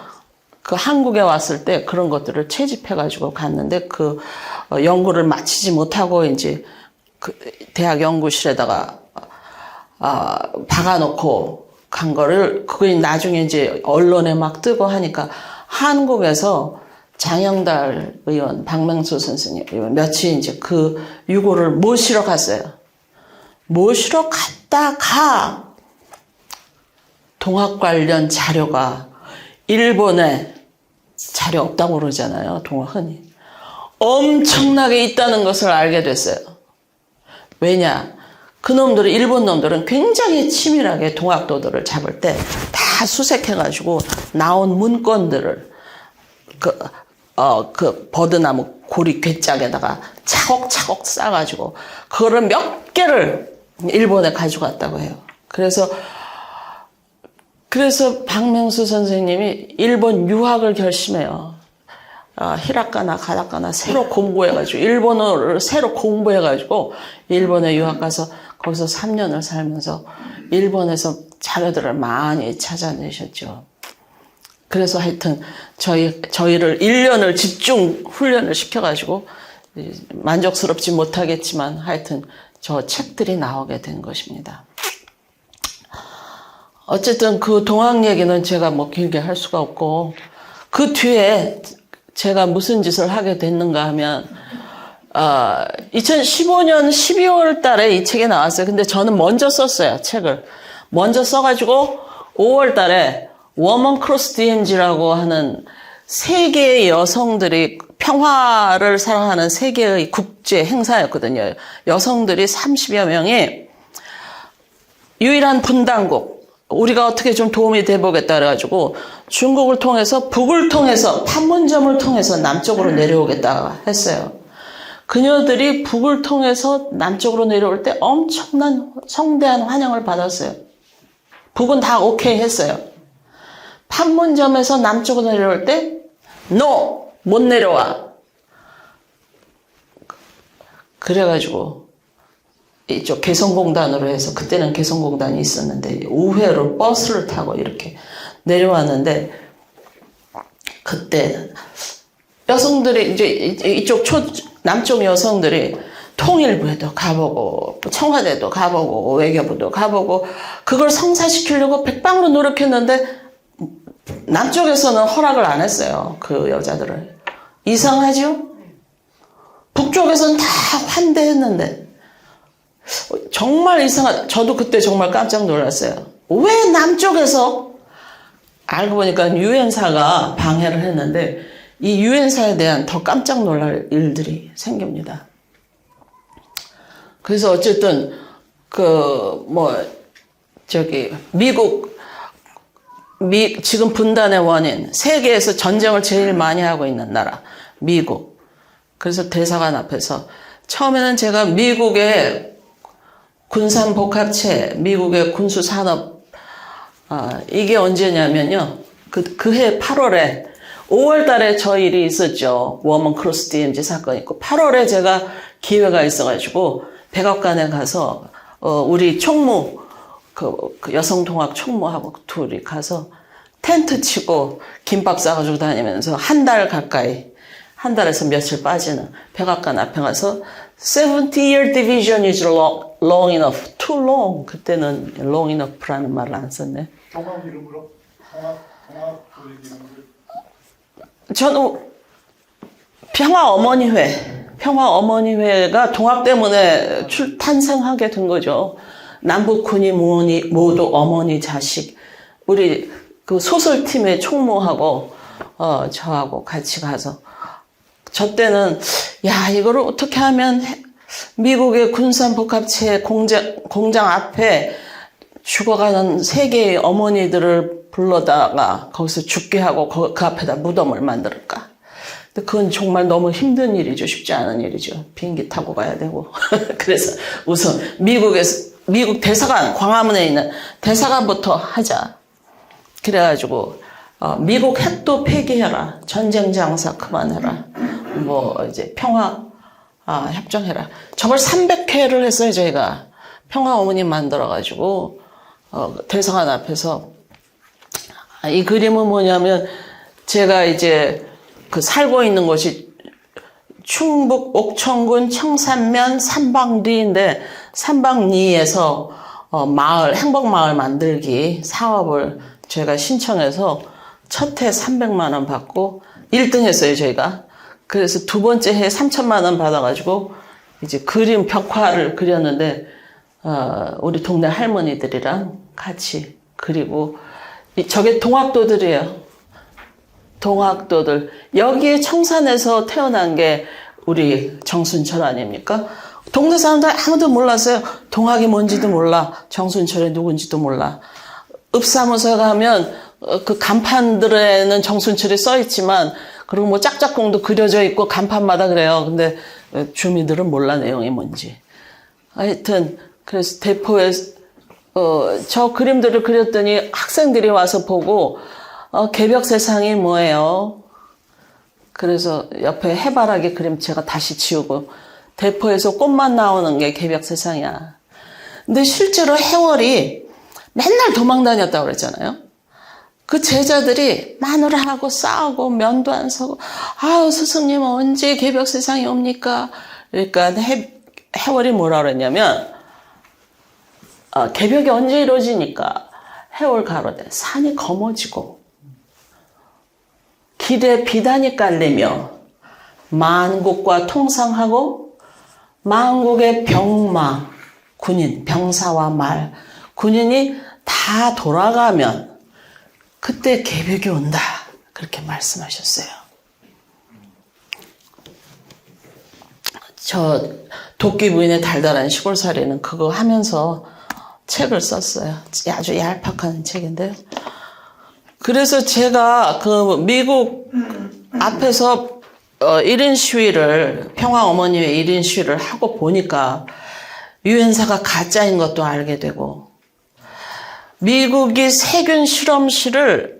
S1: 그 한국에 왔을 때 그런 것들을 채집해가지고 갔는데 그 연구를 마치지 못하고 이제 그 대학 연구실에다가 박아놓고 간 거를 그게 나중에 이제 언론에 막 뜨고 하니까 한국에서 장영달 의원, 박명수 선생님 며칠 이제 그 유고를 모시러 갔어요. 모시러 갔다가 동학 관련 자료가 일본에 자료 없다고 그러잖아요. 흔히. 엄청나게 있다는 것을 알게 됐어요. 왜냐? 그놈들은, 일본 놈들은 굉장히 치밀하게 동학도들을 잡을 때 다 수색해가지고 나온 문건들을 그 버드나무 고리 괴짝에다가 차곡차곡 싸가지고 그거를 몇 개를 일본에 가져갔다고 해요. 그래서 박명수 선생님이 일본 유학을 결심해요. 히라카나 가다카나 새로 공부해가지고 일본어를 새로 공부해가지고 일본에 유학 가서 거기서 3년을 살면서 일본에서 자료들을 많이 찾아내셨죠. 그래서 하여튼 저희를 1년을 집중 훈련을 시켜가지고 만족스럽지 못하겠지만 하여튼 저 책들이 나오게 된 것입니다. 어쨌든 그 동학 얘기는 제가 뭐 길게 할 수가 없고 그 뒤에 제가 무슨 짓을 하게 됐는가 하면 2015년 12월 달에 이 책이 나왔어요. 근데 저는 먼저 썼어요. 책을. 먼저 써가지고 5월 달에 워먼 크로스 DMZ라고 하는 세계의 여성들이 평화를 사랑하는 세계의 국제 행사였거든요. 여성들이 30여 명이 유일한 분단국 우리가 어떻게 좀 도움이 돼보겠다 그래가지고 중국을 통해서 북을 통해서 판문점을 통해서 남쪽으로 내려오겠다 했어요. 그녀들이 북을 통해서 남쪽으로 내려올 때 엄청난 성대한 환영을 받았어요. 북은 다 오케이 했어요. 판문점에서 남쪽으로 내려올 때 NO! 못 내려와. 그래가지고 이쪽 개성공단으로 해서 그때는 개성공단이 있었는데 우회로 버스를 타고 이렇게 내려왔는데 그때 여성들이 이제 이쪽 남쪽 여성들이 통일부에도 가보고 청와대도 가보고 외교부도 가보고 그걸 성사시키려고 백방으로 노력했는데 남쪽에서는 허락을 안 했어요. 그 여자들을. 이상하죠? 북쪽에서는 다 환대했는데 정말 이상하다. 저도 그때 정말 깜짝 놀랐어요. 왜 남쪽에서? 알고 보니까 유엔사가 방해를 했는데 이 유엔사에 대한 더 깜짝 놀랄 일들이 생깁니다. 그래서 어쨌든 지금 분단의 원인, 세계에서 전쟁을 제일 많이 하고 있는 나라, 미국. 그래서 대사관 앞에서 처음에는 제가 미국의 군산복합체, 미국의 군수산업, 이게 언제냐면요. 그해 8월에, 5월 달에 저 일이 있었죠. 워먼 크로스 DMZ 사건이 있고, 8월에 제가 기회가 있어가지고, 백악관에 가서, 우리 총무, 그 여성통합 총무하고 둘이 가서 텐트 치고 김밥 싸가지고 다니면서 한 달 가까이, 한 달에서 며칠 빠지는 백악관 앞에 가서 70-year division is long enough, too long. 그때는 long enough라는 말을 안 썼네.
S2: 동학 이름으로? 동학 그 이름으로?
S1: 저는 평화어머니회가 동학 때문에 탄생하게 된 거죠. 남북군이 모두 어머니 자식. 우리 그 소설팀의 총무하고 저하고 같이 가서 저 때는 야 이거를 어떻게 하면 미국의 군산복합체 공장 앞에 죽어가는 세계의 어머니들을 불러다가 거기서 죽게 하고 그 앞에다 무덤을 만들까? 근데 그건 정말 너무 힘든 일이죠. 쉽지 않은 일이죠. 비행기 타고 가야 되고. 그래서 우선 미국 대사관, 광화문에 있는 대사관부터 하자. 그래가지고 미국 핵도 폐기해라. 전쟁 장사 그만해라. 뭐 이제 평화 협정해라. 저걸 300회를 했어요. 저희가 평화 어머니 만들어가지고 대사관 앞에서 이 그림은 뭐냐면 제가 이제 그 살고 있는 곳이 충북 옥천군 청산면 삼방리인데 삼방리에서 마을 행복마을 만들기 사업을 제가 신청해서 첫 해 300만 원 받고 1등 했어요 저희가. 그래서 두 번째 해 3천만 원 받아가지고 이제 그림 벽화를 그렸는데 우리 동네 할머니들이랑 같이 그리고 저게 동학도들이에요. 동학도들. 여기에 청산에서 태어난 게 우리 정순철 아닙니까? 동네 사람들 아무도 몰랐어요. 동학이 뭔지도 몰라. 정순철이 누군지도 몰라. 읍사무소에 가면 그 간판들에는 정순철이 써 있지만 그리고 뭐 짝짝꿍도 그려져 있고 간판마다 그래요. 근데 주민들은 몰라 내용이 뭔지. 하여튼 그래서 대포에 저 그림들을 그렸더니 학생들이 와서 보고 개벽 세상이 뭐예요? 그래서 옆에 해바라기 그림체가 다시 지우고 대포에서 꽃만 나오는 게 개벽 세상이야. 근데 실제로 해월이 맨날 도망 다녔다고 그랬잖아요. 그 제자들이 마누라하고 싸우고 면도 안 서고 아유 스승님 언제 개벽 세상이 옵니까? 그러니까 해월이 뭐라 그랬냐면 개벽이 언제 이루어지니까 해월 가로되 산이 검어지고 길에 비단이 깔리며 만국과 통상하고 만국의 병마 군인 병사와 말 군인이 다 돌아가면 그때 개벽이 온다 그렇게 말씀하셨어요. 저 도끼 부인의 달달한 시골살이는 그거 하면서 책을 썼어요. 아주 얄팍한 책인데요. 그래서 제가 그 미국 앞에서 1인 시위를 평화어머니의 1인 시위를 하고 보니까 유엔사가 가짜인 것도 알게 되고 미국이 세균 실험실을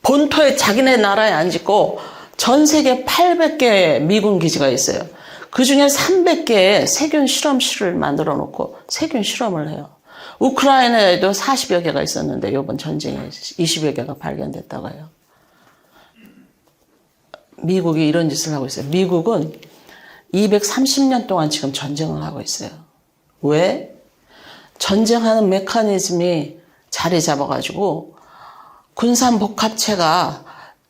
S1: 본토에 자기네 나라에 안 짓고 전 세계 800개의 미군 기지가 있어요. 그중에 300개의 세균 실험실을 만들어 놓고 세균 실험을 해요. 우크라이나에도 40여 개가 있었는데 이번 전쟁에 20여 개가 발견됐다고 해요. 미국이 이런 짓을 하고 있어요. 미국은 230년 동안 지금 전쟁을 하고 있어요. 왜? 전쟁하는 메커니즘이 자리 잡아가지고 군산복합체가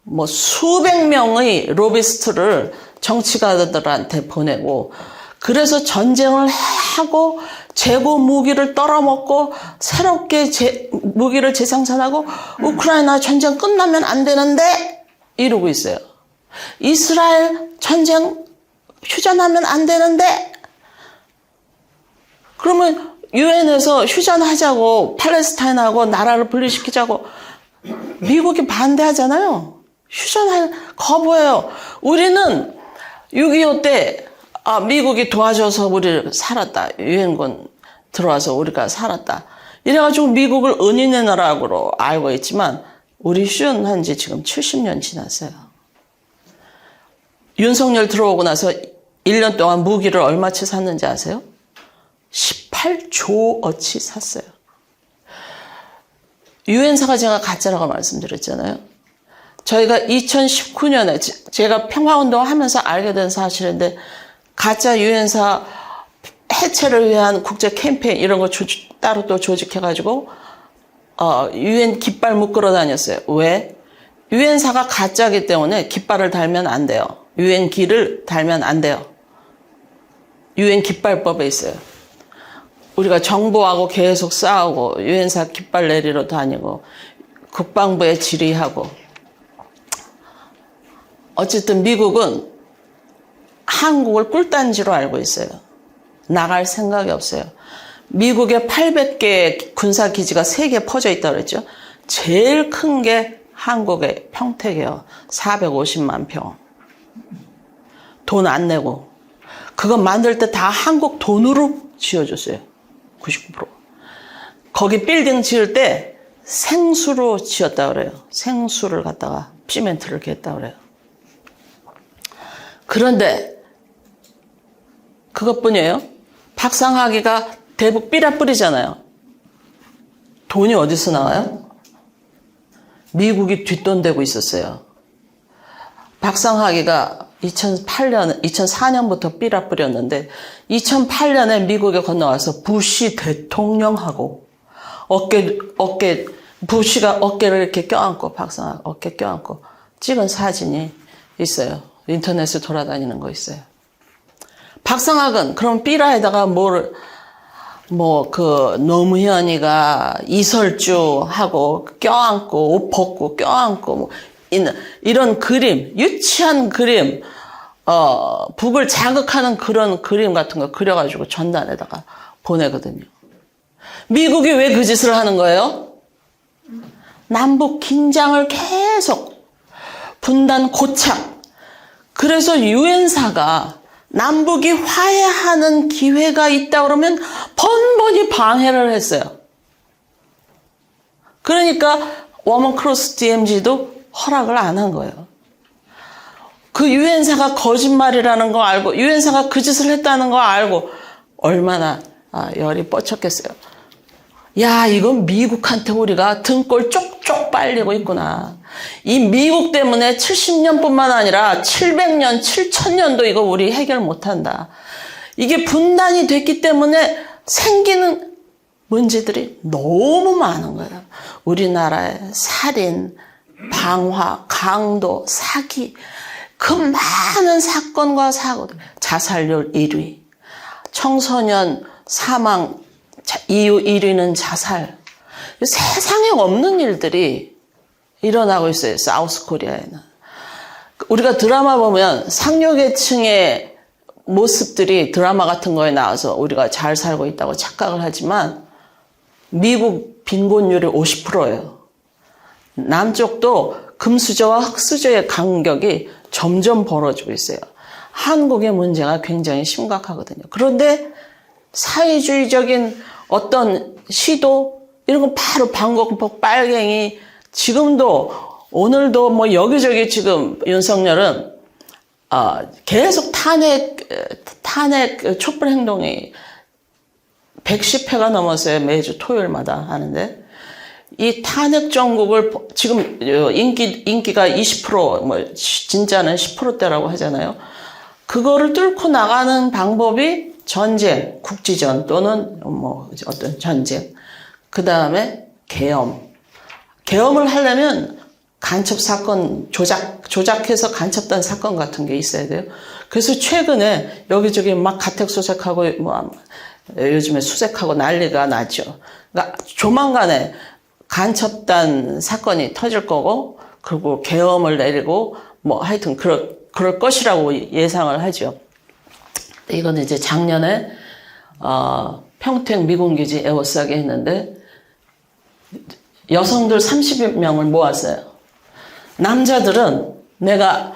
S1: 뭐 수백 명의 로비스트를 정치가들한테 보내고 그래서 전쟁을 하고 재고 무기를 떨어먹고 새롭게 무기를 재생산하고 우크라이나 전쟁 끝나면 안 되는데 이러고 있어요. 이스라엘 전쟁 휴전하면 안 되는데 그러면 유엔에서 휴전하자고 팔레스타인하고 나라를 분리시키자고 미국이 반대하잖아요. 휴전할 거부해요. 우리는 6.25 때 미국이 도와줘서 우리를 살았다. 유엔군 들어와서 우리가 살았다. 이래가지고 미국을 은인의 나라로 알고 있지만 우리 휴전한 지 지금 70년 지났어요. 윤석열 들어오고 나서 1년 동안 무기를 얼마치 샀는지 아세요? 18조 어치 샀어요. 유엔사가 제가 가짜라고 말씀드렸잖아요. 저희가 2019년에 제가 평화운동 하면서 알게 된 사실인데 가짜 유엔사 해체를 위한 국제 캠페인 이런 거 따로 또 조직해가지고 유엔 깃발 묶으러 다녔어요. 왜? 유엔사가 가짜이기 때문에 깃발을 달면 안 돼요. 유엔기를 달면 안 돼요. 유엔 깃발법에 있어요. 우리가 정부하고 계속 싸우고 유엔사 깃발 내리러 다니고 국방부에 질의하고 어쨌든 미국은 한국을 꿀단지로 알고 있어요. 나갈 생각이 없어요. 미국에 800개 군사기지가 3개 퍼져 있다고 그랬죠. 제일 큰 게 한국의 평택이에요. 450만 평. 돈 안 내고. 그거 만들 때 다 한국 돈으로 지어줬어요. 99%. 거기 빌딩 지을 때 생수로 지었다고 그래요. 생수를 갖다가 시멘트를 이렇게 했다고 그래요. 그런데 그것뿐이에요. 박상학이가 대북 삐라 뿌리잖아요. 돈이 어디서 나와요? 미국이 뒷돈 대고 있었어요. 박상학이가 2004년부터 삐라 뿌렸는데 2008년에 미국에 건너와서 부시 대통령하고 부시가 어깨를 이렇게 껴안고 박상학 어깨 껴안고 찍은 사진이 있어요. 인터넷에 돌아다니는 거 있어요. 박상학은 그럼 삐라에다가 노무현이가 이설주하고 껴안고 옷 벗고 껴안고 이런 그림, 유치한 그림, 북을 자극하는 그런 그림 같은 거 그려가지고 전단에다가 보내거든요. 미국이 왜 그 짓을 하는 거예요? 남북 긴장을 계속 분단 고착. 그래서 유엔사가 남북이 화해하는 기회가 있다 그러면 번번이 방해를 했어요. 그러니까 워먼 크로스 DMZ도 허락을 안 한 거예요. 그 유엔사가 거짓말이라는 거 알고 유엔사가 그 짓을 했다는 거 알고 얼마나 열이 뻗쳤겠어요. 야, 이건 미국한테 우리가 등골 쪽쪽 빨리고 있구나. 이 미국 때문에 70년뿐만 아니라 700년, 7000년도 이거 우리 해결 못한다. 이게 분단이 됐기 때문에 생기는 문제들이 너무 많은 거예요. 우리나라의 살인, 방화, 강도, 사기, 그 많은 사건과 사고들, 자살률 1위, 청소년 사망 이유 1위는 자살. 세상에 없는 일들이 일어나고 있어요. 사우스 코리아에는. 우리가 드라마 보면 상류계층의 모습들이 드라마 같은 거에 나와서 우리가 잘 살고 있다고 착각을 하지만 미국 빈곤율이 50%예요. 남쪽도 금수저와 흑수저의 간격이 점점 벌어지고 있어요. 한국의 문제가 굉장히 심각하거든요. 그런데 사회주의적인 어떤 시도 이런 건 바로 방공폭 빨갱이 지금도 오늘도 여기저기 지금 윤석열은 계속 탄핵 촛불 행동이 110회가 넘었어요. 매주 토요일마다 하는데 이 탄핵 정국을 지금 인기가 20% 진짜는 10%대라고 하잖아요. 그거를 뚫고 나가는 방법이 전쟁, 국지전 또는 어떤 전쟁. 그 다음에 계엄을 하려면 간첩 사건 조작해서 간첩단 사건 같은 게 있어야 돼요. 그래서 최근에 여기저기 막 가택 수색하고 요즘에 수색하고 난리가 났죠. 그러니까 조만간에 간첩단 사건이 터질 거고 그리고 계엄을 내리고 하여튼 그럴 것이라고 예상을 하죠. 이거는 이제 작년에 평택 미군기지 에워싸게 했는데 여성들 30명을 모았어요. 남자들은 내가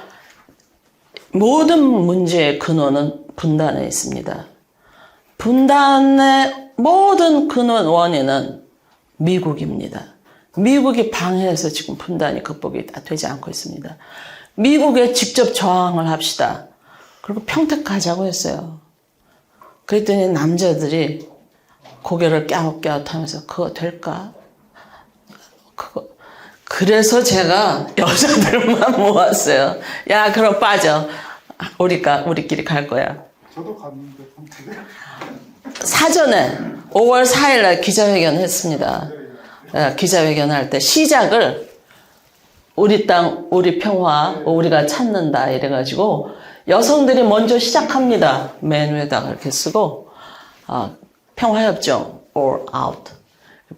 S1: 모든 문제의 근원은 분단에 있습니다. 분단의 모든 근원 원인은 미국입니다. 미국이 방해해서 지금 분단이 극복이 되지 않고 있습니다. 미국에 직접 저항을 합시다. 그리고 평택 가자고 했어요. 그랬더니 남자들이 고개를 갸웃갸웃하면서 그거 될까? 그래서 제가 여자들만 모았어요. 야, 그럼 빠져. 우리끼리 갈 거야.
S2: 저도 갔는데 평택에.
S1: 사전에 5월 4일 날 기자회견 했습니다. 기자회견 할 때 시작을 우리 땅, 우리 평화, 우리가 찾는다 이래가지고 여성들이 먼저 시작합니다. 맨 위에다가 이렇게 쓰고 평화협정 or out.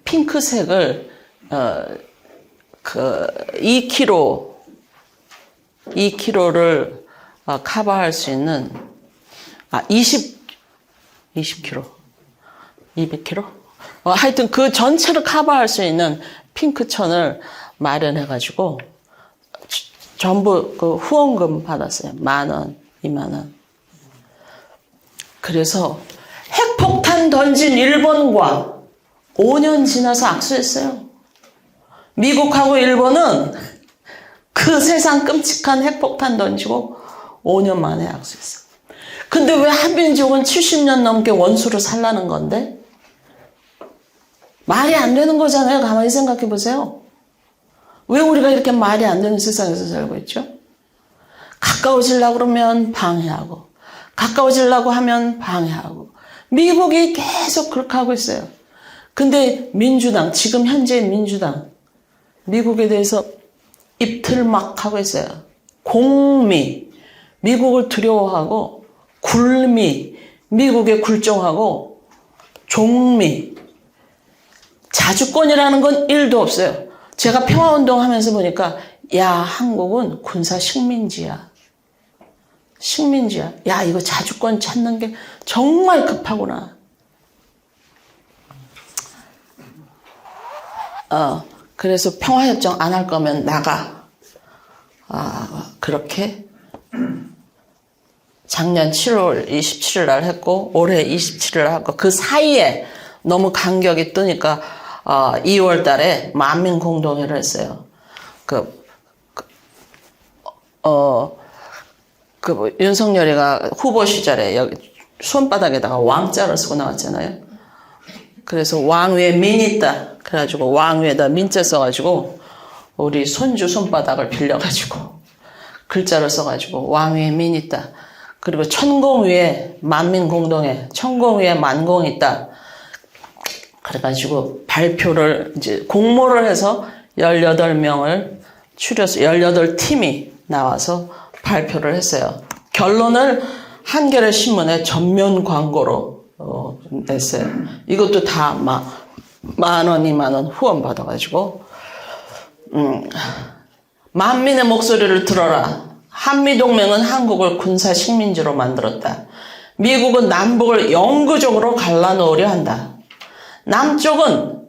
S1: 핑크색을 2kg를 커버할 수 있는 20kg, 200kg. 하여튼 그 전체를 커버할 수 있는 핑크천을 마련해가지고 전부 그 후원금 받았어요. 10,000원, 20,000원. 그래서 핵폭탄 던진 일본과 5년 지나서 악수했어요. 미국하고 일본은 그 세상 끔찍한 핵폭탄 던지고 5년 만에 악수했어요. 근데 왜 한민족은 70년 넘게 원수로 살라는 건데? 말이 안 되는 거잖아요. 가만히 생각해 보세요. 왜 우리가 이렇게 말이 안 되는 세상에서 살고 있죠? 가까워지려고 그러면 방해하고, 가까워지려고 하면 방해하고. 미국이 계속 그렇게 하고 있어요. 근데 민주당, 지금 현재 민주당, 미국에 대해서 입틀막 하고 있어요. 공미, 미국을 두려워하고, 굴미, 미국에 굴종하고, 종미, 자주권이라는 건 1도 없어요. 제가 평화운동 하면서 보니까, 야, 한국은 군사 식민지야. 식민지야. 야, 이거 자주권 찾는 게 정말 급하구나. 그래서 평화협정 안 할 거면 나가. 그렇게 작년 7월 27일 날 했고, 올해 27일 날 했고, 그 사이에 너무 간격이 뜨니까, 2월 달에 만민공동회를 했어요. 윤석열이가 후보 시절에 여기 손바닥에다가 왕자를 쓰고 나왔잖아요. 그래서 왕 위에 민 있다. 그래가지고 왕 위에다 민자 써가지고 우리 손주 손바닥을 빌려가지고 글자를 써가지고 왕 위에 민 있다. 그리고 천공 위에 만민공동회, 천공 위에 만공이 있다. 그래가지고 발표를 이제 공모를 해서 18명을 추려서 18팀이 나와서 발표를 했어요. 결론을 한겨레 신문에 전면 광고로 냈어요. 이것도 다 10,000원, 20,000원 후원 받아가지고 만민의 목소리를 들어라. 한미동맹은 한국을 군사 식민지로 만들었다. 미국은 남북을 영구적으로 갈라놓으려 한다. 남쪽은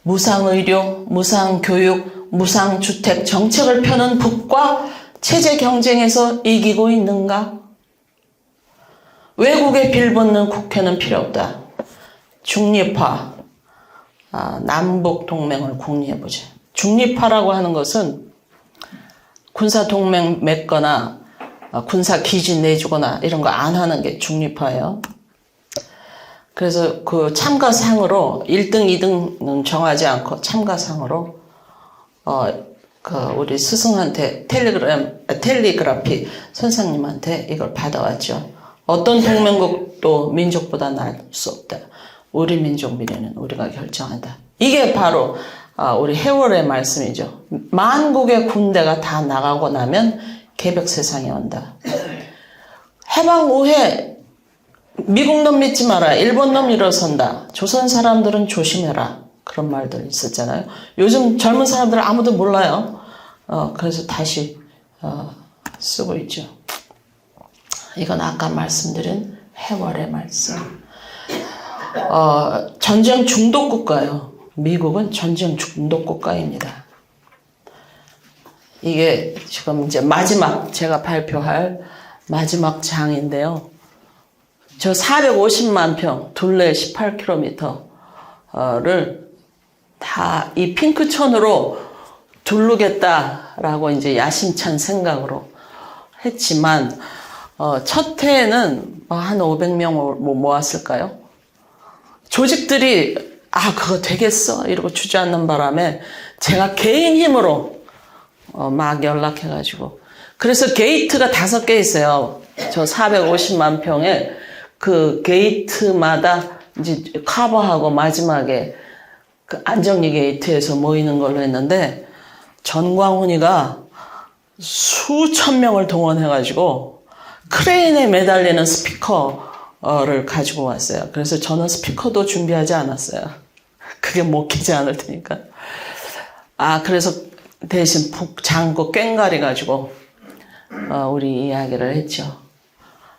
S1: 무상의료, 무상교육, 무상주택 정책을 펴는 북과 체제 경쟁에서 이기고 있는가? 외국에 빌붙는 국회는 필요 없다. 중립화, 남북동맹을 국리해보자. 중립화라고 하는 것은 군사동맹 맺거나 군사기지 내주거나 이런 거 안 하는 게 중립화예요. 그래서 그 참가상으로 1등, 2등은 정하지 않고 참가상으로 우리 스승한테 텔리그라피 선생님한테 이걸 받아왔죠. 어떤 동맹국도 민족보다 나을 수 없다. 우리 민족 미래는 우리가 결정한다. 이게 바로 우리 해월의 말씀이죠. 만국의 군대가 다 나가고 나면 개벽 세상이 온다. 해방 후에 미국 놈 믿지 마라. 일본 놈 일어선다. 조선 사람들은 조심해라. 그런 말들 있었잖아요. 요즘 젊은 사람들은 아무도 몰라요. 그래서 다시 쓰고 있죠. 이건 아까 말씀드린 해월의 말씀. 전쟁 중독 국가예요. 미국은 전쟁 중독 국가입니다. 이게 지금 이제 마지막 제가 발표할 마지막 장인데요. 저 450만 평, 둘레 18km를 다 이 핑크천으로 두르겠다라고 이제 야심찬 생각으로 했지만, 첫 해에는 한 500명 모았을까요? 조직들이, 그거 되겠어. 이러고 주저앉는 바람에 제가 개인 힘으로 막 연락해가지고. 그래서 게이트가 5개 있어요. 저 450만 평에 그 게이트마다 이제 커버하고 마지막에 그 안정리 게이트에서 모이는 걸로 했는데, 전광훈이가 수천 명을 동원해가지고 크레인에 매달리는 스피커를 가지고 왔어요. 그래서 저는 스피커도 준비하지 않았어요. 그게 먹히지 않을 테니까. 그래서 대신 북 장구 꽹가리 가지고 우리 이야기를 했죠.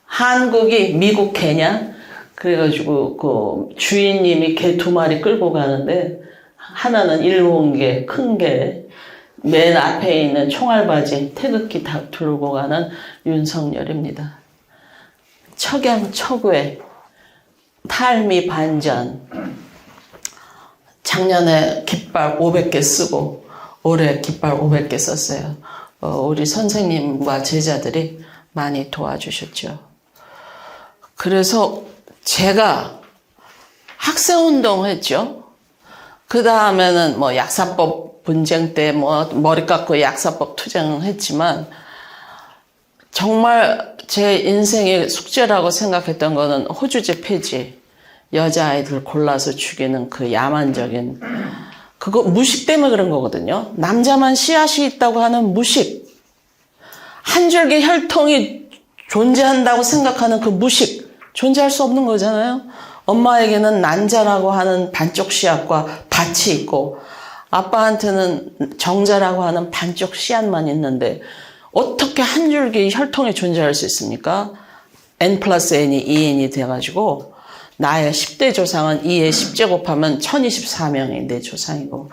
S1: 한국이 미국 개냐? 그래가지고 그 주인님이 개 2마리 끌고 가는데 하나는 일본개, 큰 개, 맨 앞에 있는 총알바지, 태극기 다 들고 가는 윤석열입니다. 척양척외, 탈미 반전, 작년에 깃발 500개 쓰고 올해 깃발 500개 썼어요. 우리 선생님과 제자들이 많이 도와주셨죠. 그래서 제가 학생운동 했죠. 그 다음에는 뭐 약사법 분쟁 때 뭐 머리 깎고 약사법 투쟁했지만 정말 제 인생의 숙제라고 생각했던 거는 호주제 폐지, 여자아이들 골라서 죽이는 그 야만적인 그거 무식 때문에 그런 거거든요. 남자만 씨앗이 있다고 하는 무식, 한 줄기 혈통이 존재한다고 생각하는 그 무식, 존재할 수 없는 거잖아요. 엄마에게는 난자라고 하는 반쪽 씨앗과 밭이 있고 아빠한테는 정자라고 하는 반쪽 씨앗만 있는데 어떻게 한 줄기 혈통이 존재할 수 있습니까? n 플러스 n이 2n이 돼가지고 나의 10대 조상은 2의 10제곱하면 1024명이 내 조상이고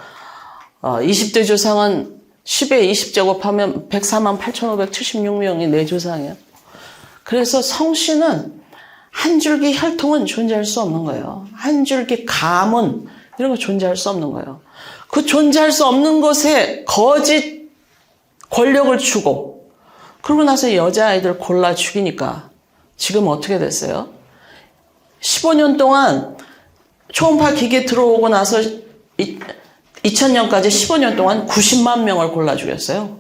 S1: 20대 조상은 10의 20제곱하면 104만 8,576명이 내 조상이에요. 그래서 성씨는 한 줄기 혈통은 존재할 수 없는 거예요. 한 줄기 가문 이런 거 존재할 수 없는 거예요. 그 존재할 수 없는 것에 거짓 권력을 주고 그러고 나서 여자아이들 골라 죽이니까 지금 어떻게 됐어요? 15년 동안 초음파 기계 들어오고 나서 2000년까지 15년 동안 90만 명을 골라 죽였어요.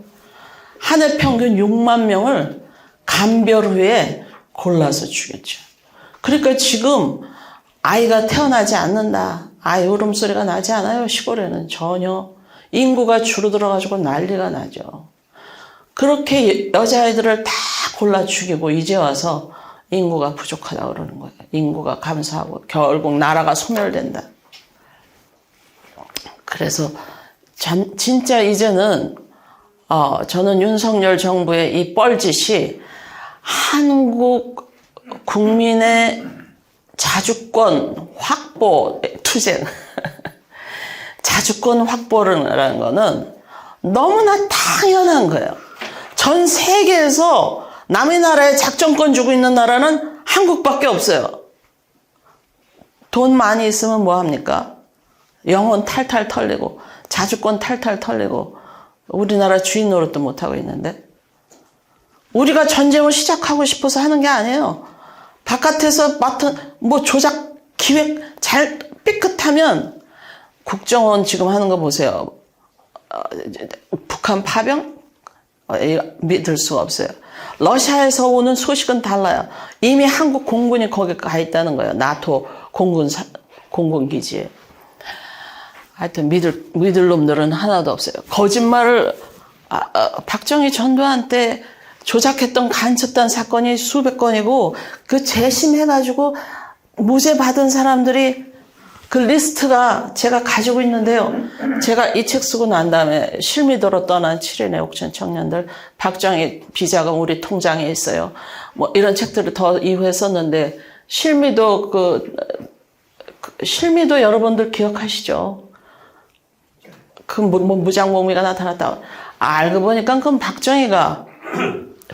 S1: 한 해 평균 6만 명을 감별 후에 골라서 죽였죠. 그러니까 지금 아이가 태어나지 않는다. 아이 울음소리가 나지 않아요. 시골에는 전혀. 인구가 줄어들어가지고 난리가 나죠. 그렇게 여자아이들을 다 골라 죽이고 이제 와서 인구가 부족하다고 그러는 거예요. 인구가 감소하고 결국 나라가 소멸된다. 그래서 진짜 이제는 저는 윤석열 정부의 이 뻘짓이 한국 국민의 자주권 확보 투쟁 자주권 확보라는 거는 너무나 당연한 거예요. 전 세계에서 남의 나라에 작전권 주고 있는 나라는 한국밖에 없어요. 돈 많이 있으면 뭐 합니까? 영혼 탈탈 털리고 자주권 탈탈 털리고 우리나라 주인 노릇도 못하고 있는데 우리가 전쟁을 시작하고 싶어서 하는 게 아니에요. 바깥에서 맡은 뭐 조작 기획 잘 삐끗하면 국정원 지금 하는 거 보세요. 북한 파병? 믿을 수가 없어요. 러시아에서 오는 소식은 달라요. 이미 한국 공군이 거기 가 있다는 거예요. 나토 공군기지에. 하여튼 믿을 놈들은 하나도 없어요. 거짓말을 박정희 전두환 때 조작했던 간첩단 사건이 수백 건이고 그 재심해가지고 무죄 받은 사람들이 그 리스트가 제가 가지고 있는데요. 제가 이 책 쓰고 난 다음에 실미도로 떠난 7인의 옥천 청년들 박정희 비자금 우리 통장에 있어요. 뭐 이런 책들을 더 이후에 썼는데 실미도 실미도 여러분들 기억하시죠? 그 무장범위가 나타났다. 알고 보니까 그건 박정희가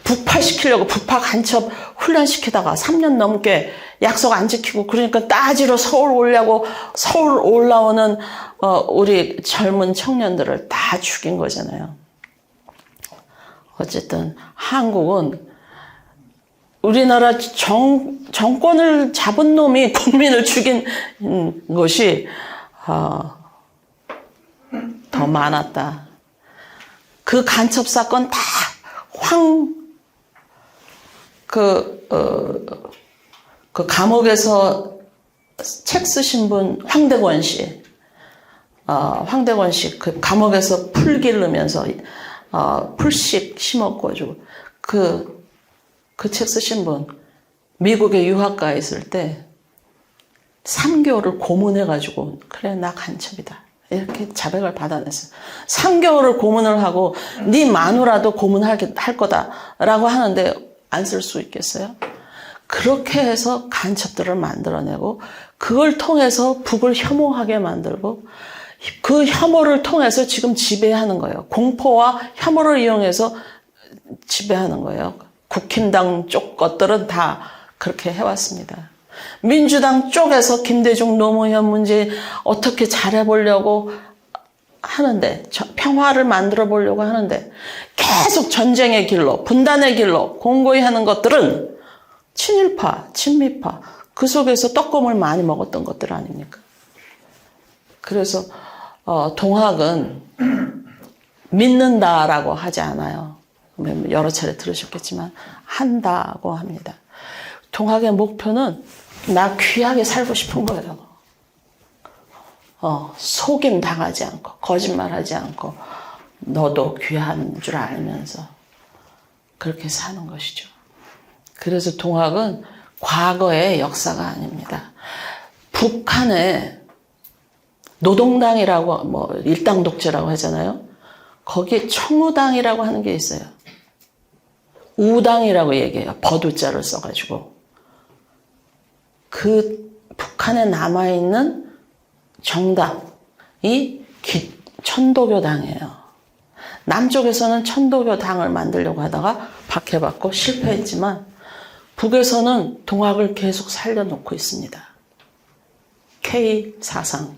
S1: 북파시키려고 북파 간첩 훈련시키다가 3년 넘게 약속 안 지키고 그러니까 따지러 서울 오려고 서울 올라오는 우리 젊은 청년들을 다 죽인 거잖아요. 어쨌든 한국은 우리나라 정권을 잡은 놈이 국민을 죽인 것이 더 많았다. 그 간첩 사건 다 그 감옥에서 책 쓰신 분 황대권 씨 황대권식 그 감옥에서 풀 기르면서 풀씩 심어가지고 그 책 쓰신 분 미국에 유학가 있을 때 3개월을 고문해가지고 그래 나 간첩이다 이렇게 자백을 받아냈어요. 3개월을 고문을 하고 네 마누라도 고문할 거다라고 하는데 안 쓸 수 있겠어요? 그렇게 해서 간첩들을 만들어내고 그걸 통해서 북을 혐오하게 만들고 그 혐오를 통해서 지금 지배하는 거예요. 공포와 혐오를 이용해서 지배하는 거예요. 국힘당 쪽 것들은 다 그렇게 해왔습니다. 민주당 쪽에서 김대중 노무현 문제 어떻게 잘해보려고 하는데 평화를 만들어 보려고 하는데 계속 전쟁의 길로 분단의 길로 공고히 하는 것들은 친일파, 친미파 그 속에서 떡고물 많이 먹었던 것들 아닙니까? 그래서 동학은 믿는다라고 하지 않아요. 여러 차례 들으셨겠지만 한다고 합니다. 동학의 목표는 나 귀하게 살고 싶은 거예요. 속임 당하지 않고 거짓말하지 않고 너도 귀한 줄 알면서 그렇게 사는 것이죠. 그래서 동학은 과거의 역사가 아닙니다. 북한에 노동당이라고 일당 독재라고 하잖아요. 거기에 청우당이라고 하는 게 있어요. 우당이라고 얘기해요. 버두자를 써가지고. 그 북한에 남아있는 정당이 천도교당이에요. 남쪽에서는 천도교당을 만들려고 하다가 박해받고 실패했지만 북에서는 동학을 계속 살려놓고 있습니다. K 사상.